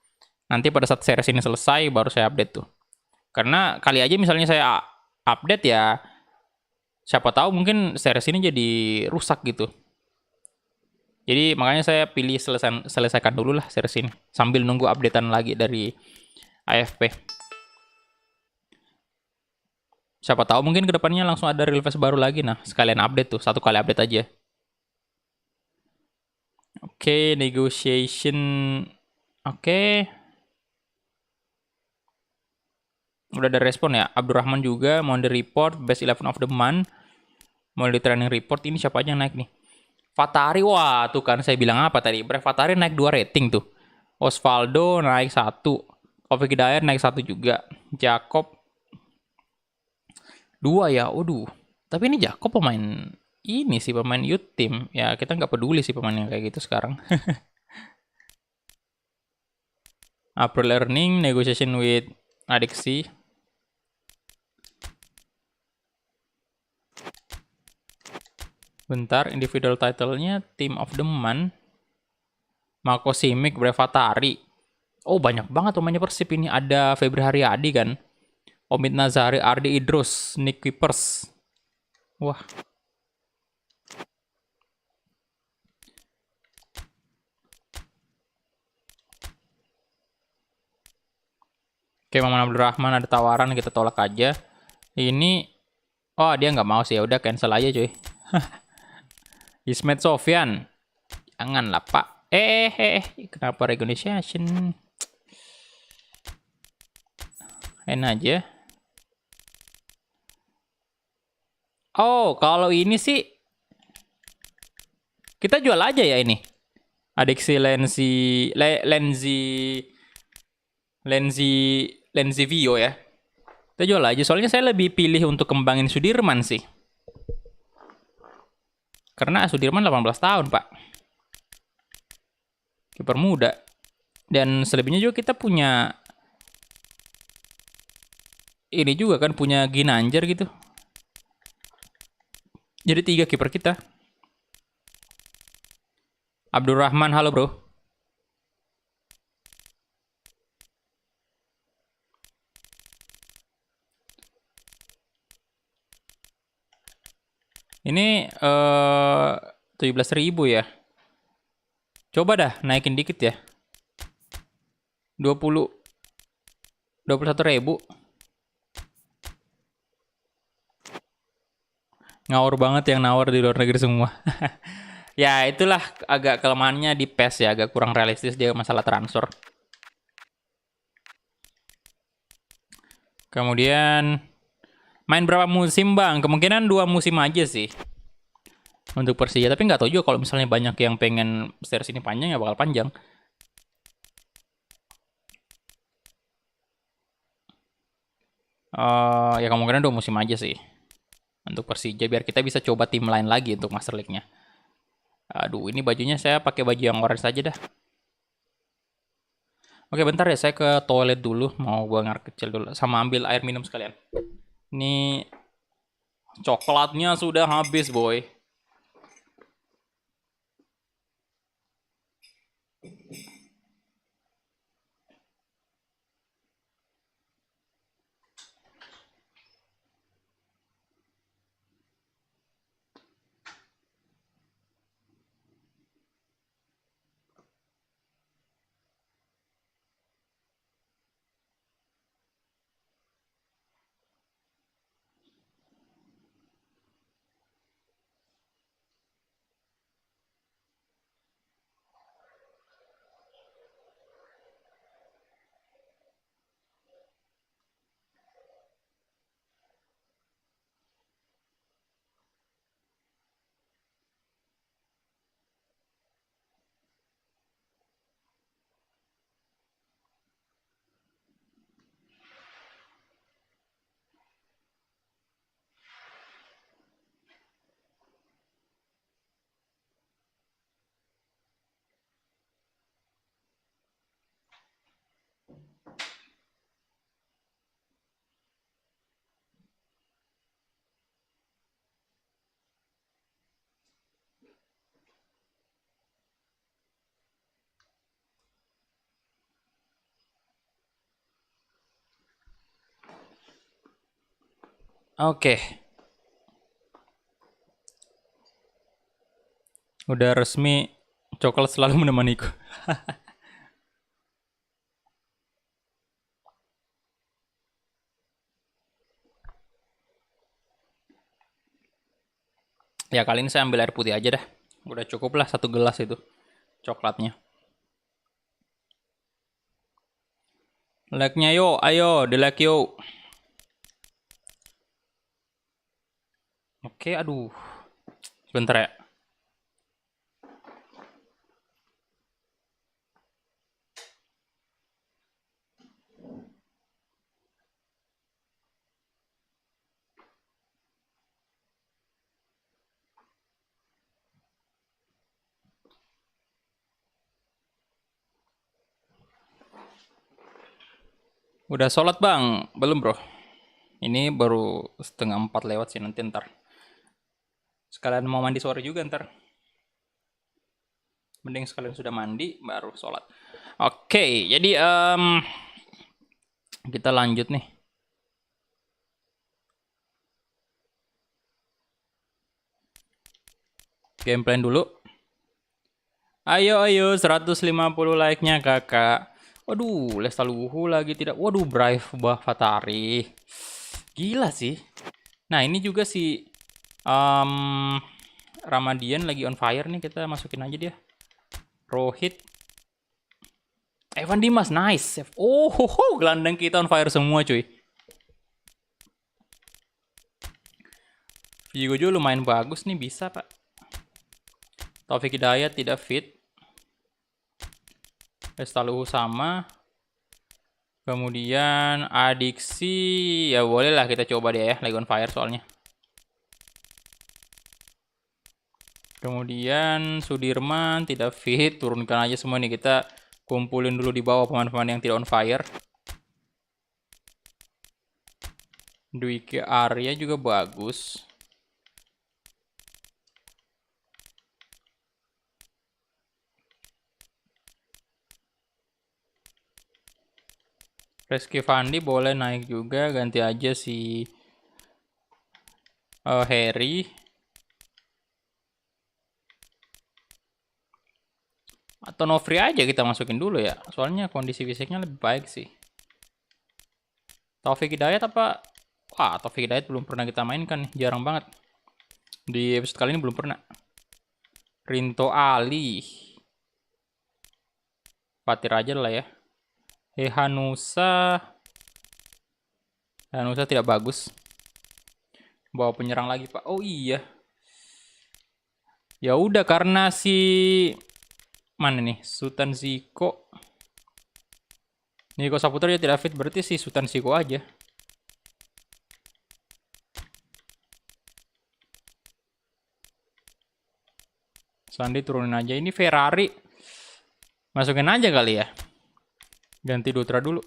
Nanti pada saat series ini selesai baru saya update tuh. Karena kali aja misalnya saya update ya, siapa tahu mungkin series ini jadi rusak gitu. Jadi makanya saya pilih selesaikan dulu lah series ini sambil nunggu updatean lagi dari AFP. Siapa tahu mungkin kedepannya langsung ada release baru lagi. Nah, sekalian update tuh, satu kali update aja. Oke, negotiation. Oke. Udah ada respon ya. Abdurrahman juga mau di report best 11 of the month. Mau di training report. Ini siapa aja yang naik nih? Fatari, wah tuh kan saya bilang apa tadi? Brave Fatari naik 2 rating tuh. Osvaldo naik 1. Taufik Hidayat naik 1 juga. Jacob 2 ya. Waduh. Tapi ini Jacob pemain ini sih, pemain youth team. Ya kita nggak peduli sih pemain yang kayak gitu sekarang. April Earning, negotiation with Adiksi. Bentar, individual title-nya Team of the Month. Marco Simic, Brevatari. Oh, banyak banget pemainnya Persib ini. Ada Febri Haryadi kan. Omid Nazari, Ardi Idrus, Nick Kuipers. Wah. Oke, Maman Abdurrahman ada tawaran, kita tolak aja. Ini, oh dia nggak mau sih, ya udah cancel aja cuy. Ismet Sofyan, jangan lah pak. Kenapa reorganization? Enak aja. Oh, kalau ini sih kita jual aja ya ini. Adiksi Lenzi Vio ya. Kita jual aja. Soalnya saya lebih pilih untuk kembangin Sudirman sih. Karena Sudirman 18 tahun, Pak. Kiper muda. Dan selebihnya juga kita punya ini juga kan, punya Ginanjar gitu. Jadi 3 kiper kita. Abdurrahman, halo bro. Ini 17.000 ya. Coba dah naikin dikit ya. 21.000. Ngawur banget yang nawar di luar negeri semua. Ya itulah agak kelemahannya di PES ya, agak kurang realistis dia masalah transfer. Kemudian main berapa musim bang? Kemungkinan 2 musim aja sih untuk Persija. Tapi nggak tahu juga kalau misalnya banyak yang pengen series ini panjang ya bakal panjang. Ya kemungkinan 2 musim aja sih untuk Persija biar kita bisa coba tim lain lagi untuk Master League-nya. Aduh, ini bajunya saya pakai baju yang orange saja dah. Oke, bentar ya, saya ke toilet dulu, mau buang air kecil dulu, sama ambil air minum sekalian. Ini coklatnya sudah habis, boy. Oke. Udah resmi coklat selalu menemaniku. Ya kali ini saya ambil air putih aja dah. Udah cukup lah 1 gelas itu coklatnya. Like-nya yuk, ayo di like yuk. Oke, aduh. Sebentar ya. Udah sholat bang? Belum bro. Ini baru 3:30 lewat sih, nanti ntar. Sekalian mau mandi sore juga ntar. Mending sekalian sudah mandi baru sholat. Oke, jadi kita lanjut nih. Game plan dulu. Ayo 150 like-nya kakak. Waduh, Lestaluhu lagi tidak. Waduh, Brave Bafatari. Gila sih. Nah, ini juga si Ramadian lagi on fire nih. Kita masukin aja dia. Rohit. Evan Dimas, nice. Oh, gelandang kita on fire semua cuy. Vigo juga lumayan bagus nih, bisa pak. Taufik Hidayat tidak fit. Lestaluhu sama. Kemudian Adiksi, ya boleh lah kita coba dia ya, lagi on fire soalnya. Kemudian Sudirman tidak fit, turunkan aja semua nih, kita kumpulin dulu di bawah pemain-pemain yang tidak on fire. Dwiki Arya juga bagus. Reski Fandi boleh naik juga, ganti aja si Harry. Atau Novri aja kita masukin dulu ya, soalnya kondisi fisiknya lebih baik sih. Taufik Hidayat apa? Wah, Taufik Hidayat belum pernah kita mainkan nih, jarang banget. Di episode kali ini belum pernah. Rinto Ali. Fatir aja lah ya. Hanusa tidak bagus. Bawa penyerang lagi pak. Oh iya. Ya udah, karena si mana nih, Sultan Ziko. Niko Saputra dia tidak fit, berarti si Sultan Ziko aja. Sandi turunin aja. Ini Ferrari masukin aja kali ya. Ganti Dutra dulu.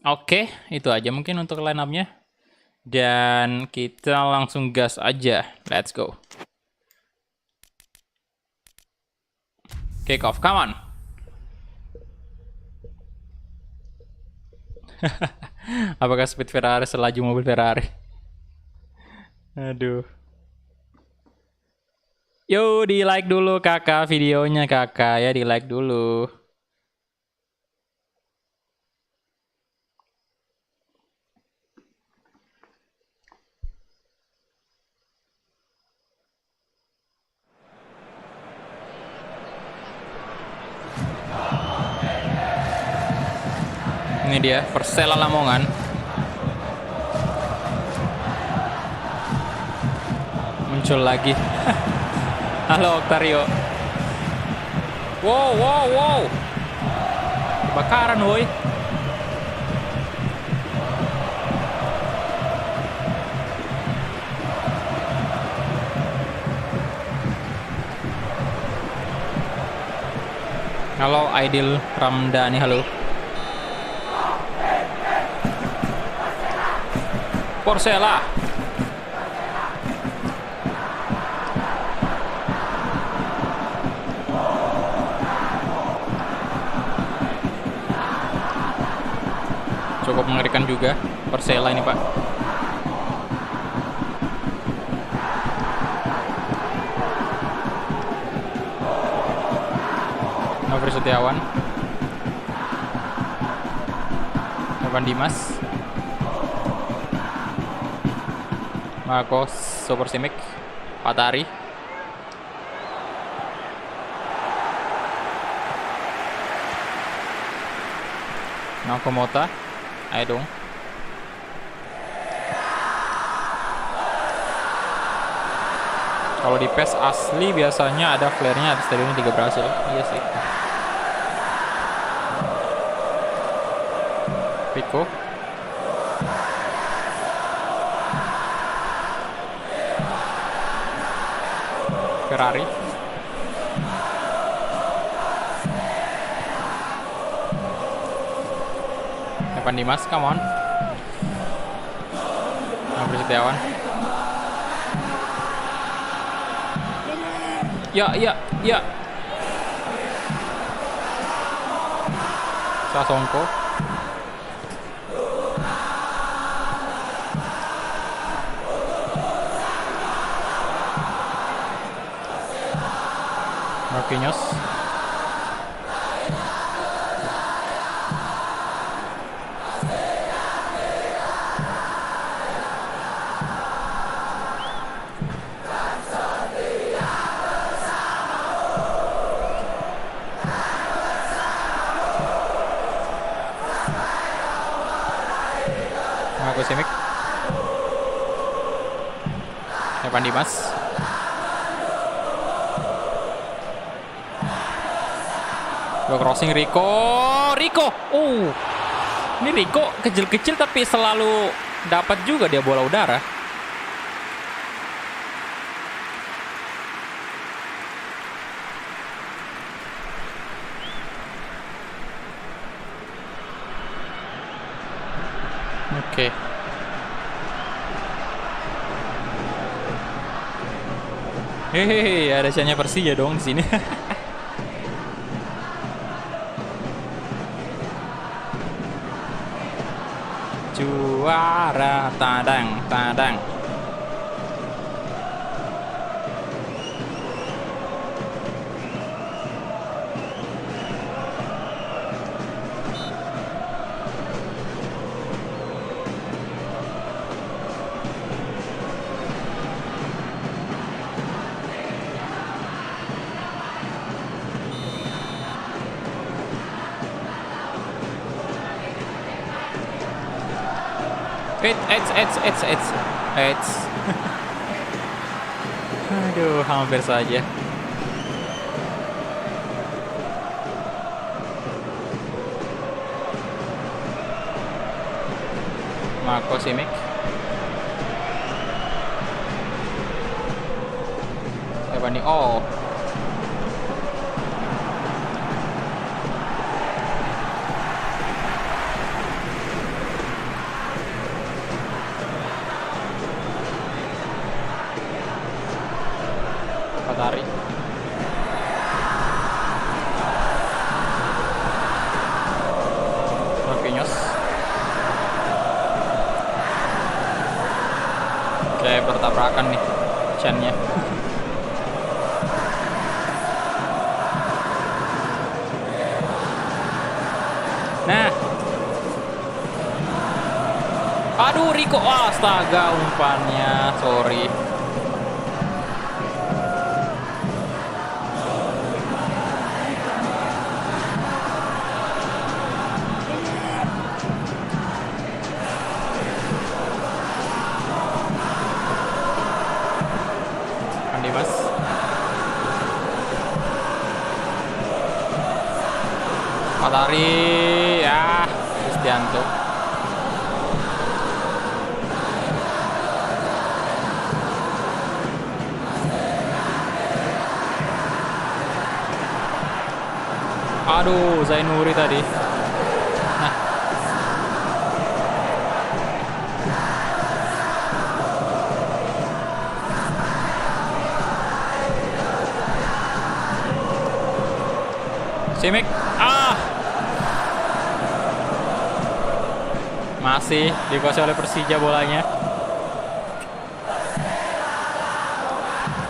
Oke, itu aja mungkin untuk line up-nya. Dan kita langsung gas aja. Let's go. Kick off, come on. Apakah speed Ferrari selaju mobil Ferrari? Aduh. Yo, di like dulu kakak videonya kakak ya, di like dulu. Ini dia Persela Lamongan. Muncul lagi. Halo Octario. Wow. Kebakaran woi. Halo Aidil Ramdhani, halo. Persela. Cukup mengerikan juga Persela ini, Pak. Nofri Setiawan, Evan Dimas, Marco Supersimic, Patari, Nakomota, ayo dong. Kalau di PES asli biasanya ada flare-nya, ada stadionnya 3 berhasil. Iya sih. Rico, Ferrari, Evan Dimas, come on. Nofri Setiawan. Ya. Sasongko. Marquinhos. Marco Simic. Evan Dimas. Crossing Rico. Ini Rico kecil-kecil tapi selalu dapat juga dia bola udara. Oke. Hehehe, ada chance Persija dong di sini. Juara, tadang. Eits. Aduh, hampir saja. Marco Simic. Evan oh. Patari. Marquinhos. Kayak bertabrakan nih Chan-nya. Nah. Aduh, Rico. Astaga, umpannya. Sorry. Dimas. Patari. Ya, Kristianto. Aduh, Zainuri tadi. Nah. Simic. Masih dikuasai oleh Persija bolanya.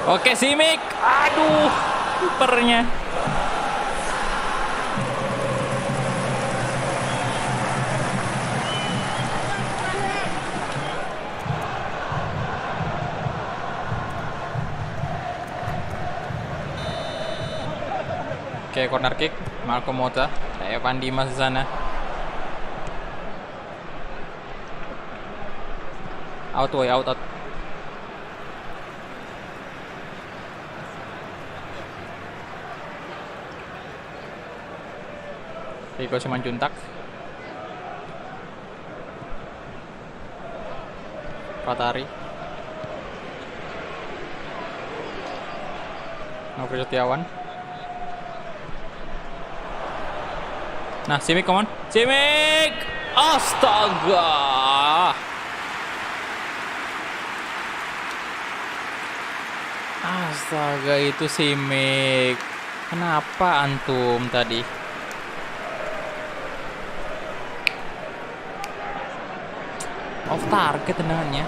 Oke, Simic. Aduh, kipernya. Oke, corner kick. Marco Mota. Evan Dimas di sana. Out. Rico Simanjuntak. Fatari. Nofri Setiawan. Nah, Simic, come on. Simic! Astaga! Astaga, itu Simic. Kenapa antum tadi? Off target tendangannya.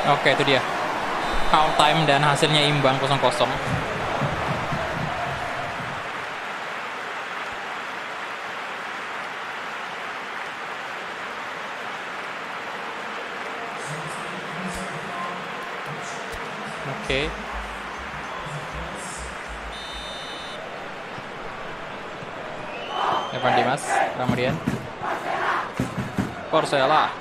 Oke, itu dia. Half time dan hasilnya imbang 0-0. Oke. Evan Dimas, Ramadian. Persela.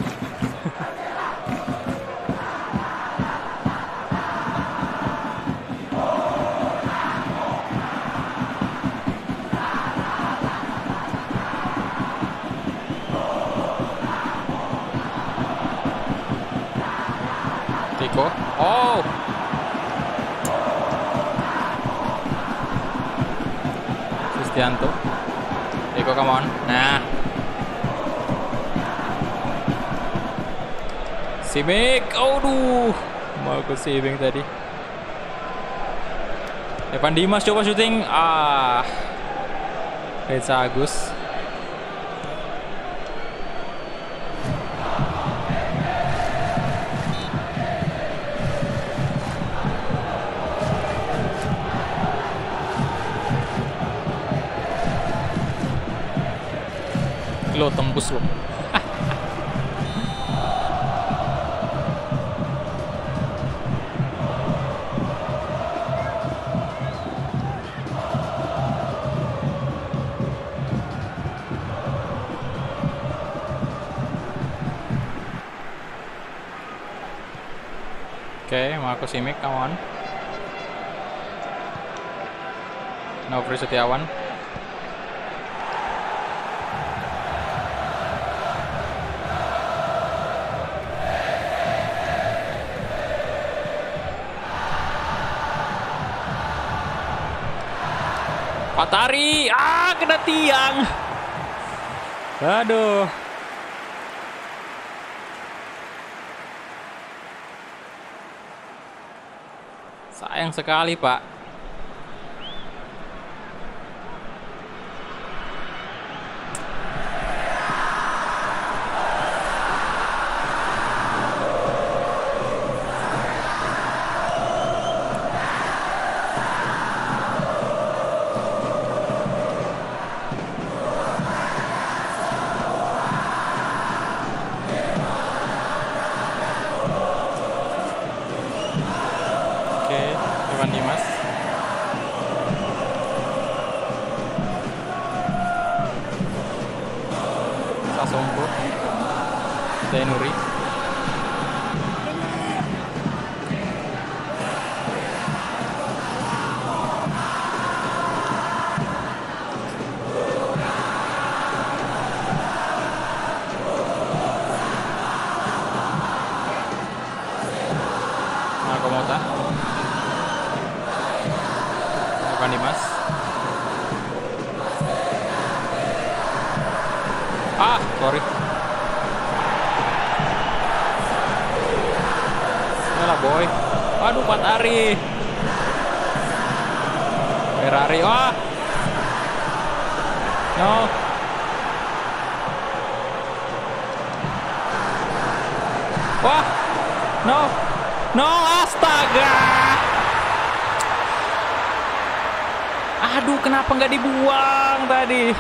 Rico. Oh. Kristianto. Rico, come on. Nah. Simic. Aduh. Mau ke Simic tadi. Evan Dimas coba syuting. Reza Agus. Lo tembus lo. Oke, Marco Simic, kawan. Nofri Setiawan. Fatari, kena tiang. Aduh. Sayang sekali, Pak. Evan Dimas. Sasongko. Zainuri. Marco Mota. Evan Dimas. Sorry. boy. Aduh, Patari. Ferrari. Wah. No. Wah. No. No, astaga. Aduh, kenapa nggak dibuang tadi?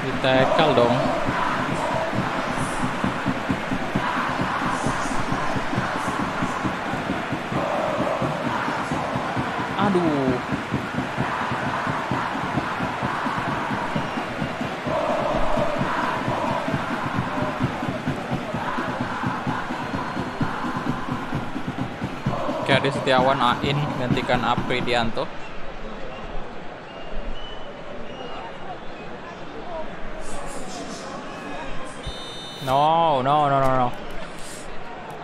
Ditekel dong. Aduh. Oke, Adi Setiawan Ain gantikan Apridianto. No.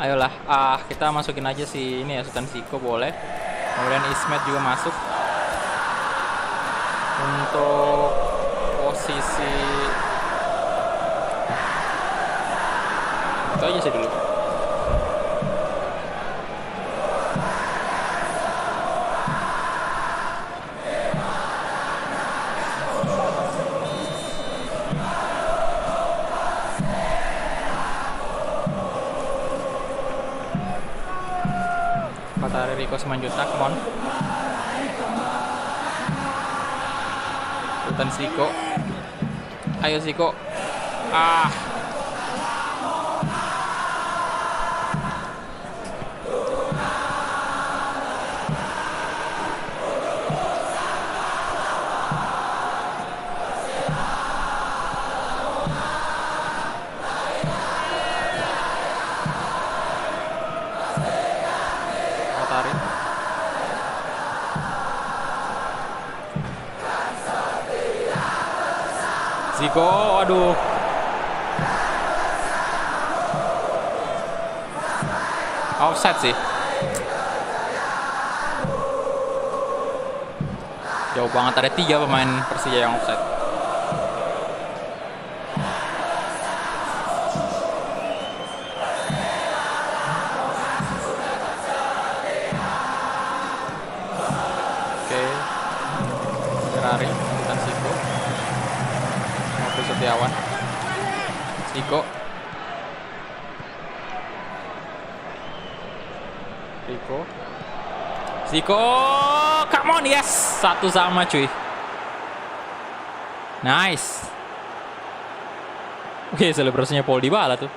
Ayolah, kita masukin aja si ini ya, Sultan Siko boleh. Kemudian Ismet juga masuk. Untuk posisi itu aja sih dulu. Patari Riko Simanjuntak, come on. Sultan Siko. Ayo Siko. Patari. Ziko, aduh. Offside sih. Jauh banget, ada 3 pemain Persija yang offside. Oke. Ferrari, dan Siko. Setiawan. Siko. Riko. Siko. Come on, yes. 1-1 cuy. Nice. Oke, selebrasinya Paul Dybala tuh.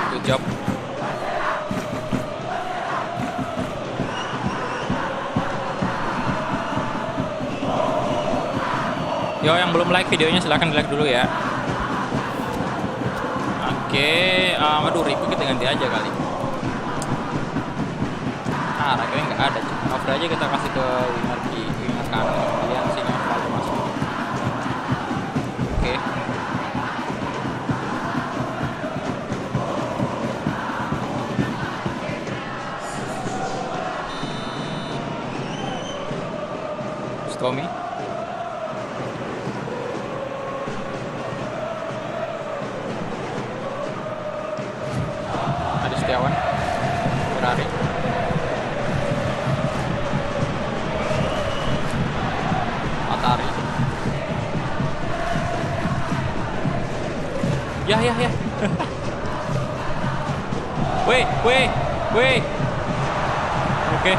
Good job. Yo, yang belum like videonya silahkan di like dulu ya. Oke, aduh Rico kita ganti aja kali. Rakyatnya nggak ada. Cover aja kita kasih ke winger kanan. Kemudian sini selalu masuk. Oke. Tommy. Adi Setiawan. Ferrari. Atari. Ya. Wait. Oke.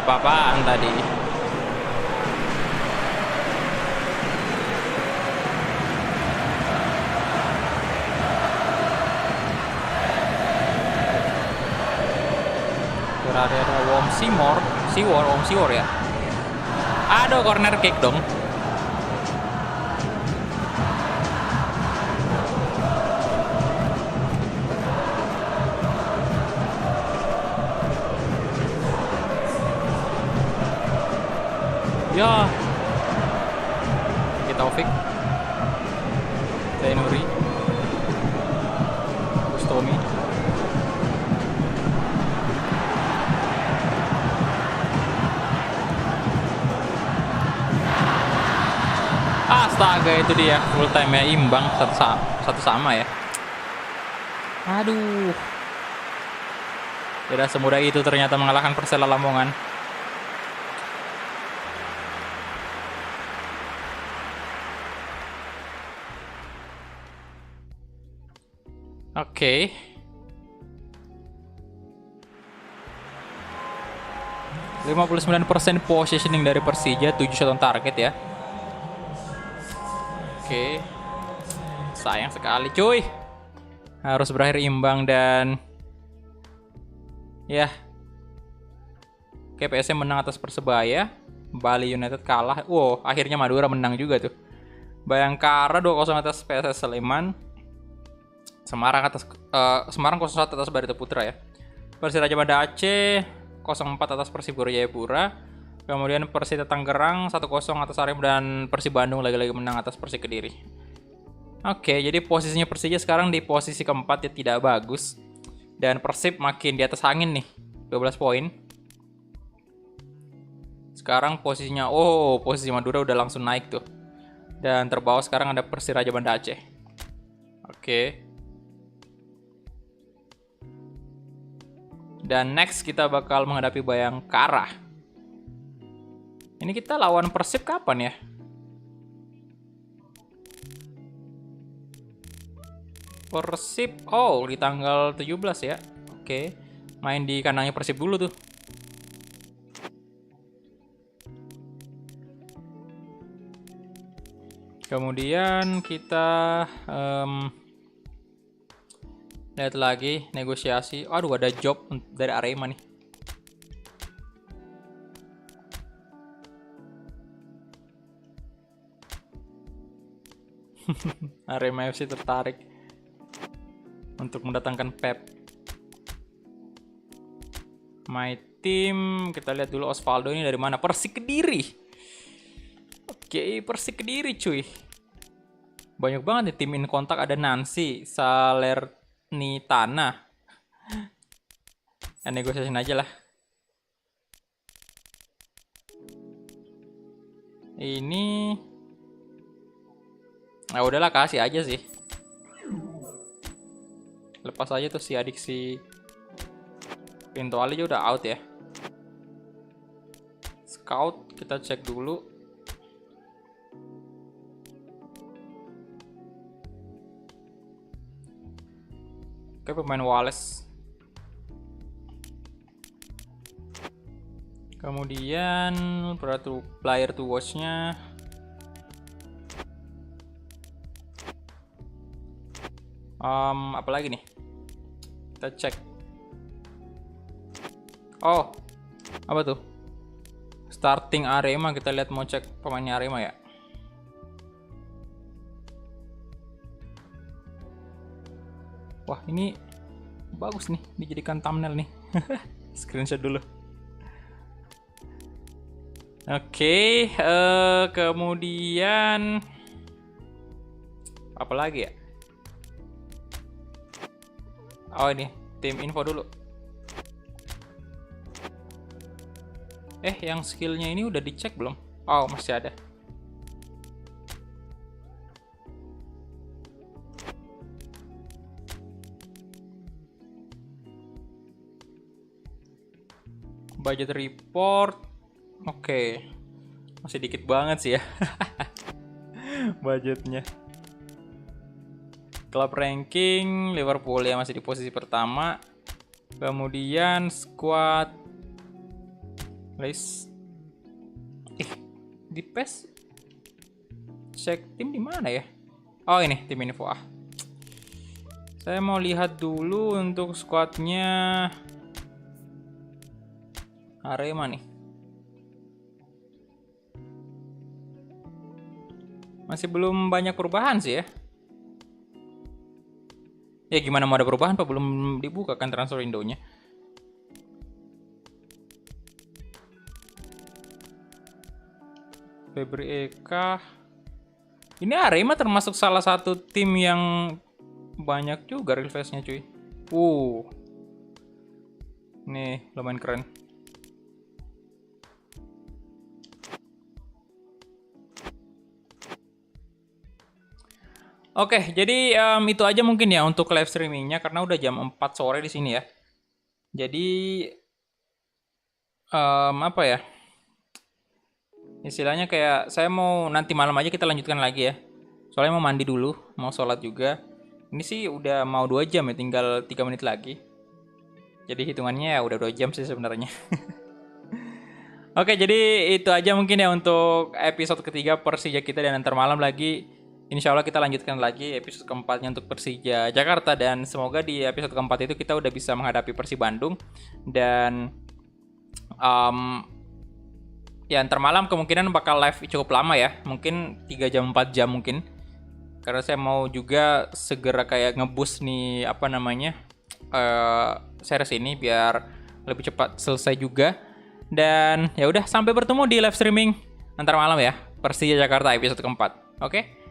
Apa-apaan tadi? Berarti ada Wom Siwor ya. Aduh, corner kick dong. Ya. Kita Taufik. Zainuri. Bustomi. Astaga, itu dia full time ya, imbang satu sama ya. Aduh. Tidak semudah itu ternyata mengalahkan Persela Lamongan. Oke. Okay. 59% positioning dari Persija, 7 shot on target ya. Oke. Sayang sekali cuy. Harus berakhir imbang dan ya. Oke, PSM menang atas Persebaya. Bali United kalah. Wow, akhirnya Madura menang juga tuh. Bayangkara 2-0 atas PSS Sleman. Semarang 0-1 atas Barito Putra ya. Persiraja Banda Aceh 0-4 atas Persibura Jayapura. Kemudian Persita Tangerang 1-0 atas Arema, dan Persib Bandung lagi-lagi menang atas Persik Kediri. Oke, jadi posisinya Persija sekarang di posisi keempat ya, tidak bagus. Dan Persib makin di atas angin nih, 12 poin. Sekarang posisinya, posisi Madura udah langsung naik tuh. Dan terbawah sekarang ada Persiraja Banda Aceh. Oke. Dan next kita bakal menghadapi Bayangkara. Ini kita lawan Persib kapan ya? Persib, di tanggal 17 ya. Oke. Main di kandangnya Persib dulu tuh. Kemudian kita lihat lagi negosiasi. Aduh, ada job dari Arema nih. Arema FC tertarik untuk mendatangkan Pep. My team, kita lihat dulu Osvaldo ini dari mana? Persik Kediri. Oke, Persik Kediri cuy. Banyak banget nih tim in kontak, ada Nancy, Salernitana. Ya, negosiasiin aja lah. Ini udahlah, kasih aja sih. Lepas aja tuh si adik si Pinto Ali udah out ya. Scout kita cek dulu. Oke, pemain Wallace. Kemudian player to watch-nya apa lagi nih? Kita cek. Apa tuh? Starting Arema, kita lihat, mau cek pemainnya Arema ya. Wah, ini bagus nih, dijadikan thumbnail nih. Screenshot dulu. Oke, kemudian apa lagi ya? Ini tim info dulu. Yang skillnya ini udah dicek belum? Masih ada. Budget report. Oke. Masih dikit banget sih ya. Budgetnya. Club ranking, Liverpool ya masih di posisi pertama. Kemudian squad list. Di PES cek tim di mana ya? Ini tim info. Saya mau lihat dulu untuk squadnya. Arema nih. Masih belum banyak perubahan sih ya. Ya gimana mau ada perubahan Pak, belum dibuka kan transfer window-nya. Febri Eka. Ini Arema termasuk salah satu tim yang banyak juga request-nya cuy. Nih lumayan keren. Oke, jadi itu aja mungkin ya untuk live streamingnya karena udah jam 4 sore di sini ya. Jadi apa ya? Istilahnya kayak saya mau nanti malam aja kita lanjutkan lagi ya. Soalnya mau mandi dulu, mau sholat juga. Ini sih udah mau 2 jam ya, tinggal 3 menit lagi. Jadi hitungannya ya udah 2 jam sih sebenarnya. Oke, jadi itu aja mungkin ya untuk episode ketiga Persija kita, dan ntar malam lagi insya Allah kita lanjutkan lagi episode keempatnya untuk Persija Jakarta, dan semoga di episode keempat itu kita udah bisa menghadapi Persib Bandung. Dan ya ntar malam kemungkinan bakal live cukup lama ya, mungkin 3 jam 4 jam mungkin, karena saya mau juga segera kayak ngeboost nih apa namanya series ini biar lebih cepat selesai juga. Dan ya udah, sampai bertemu di live streaming antar malam ya Persija Jakarta episode keempat. Oke?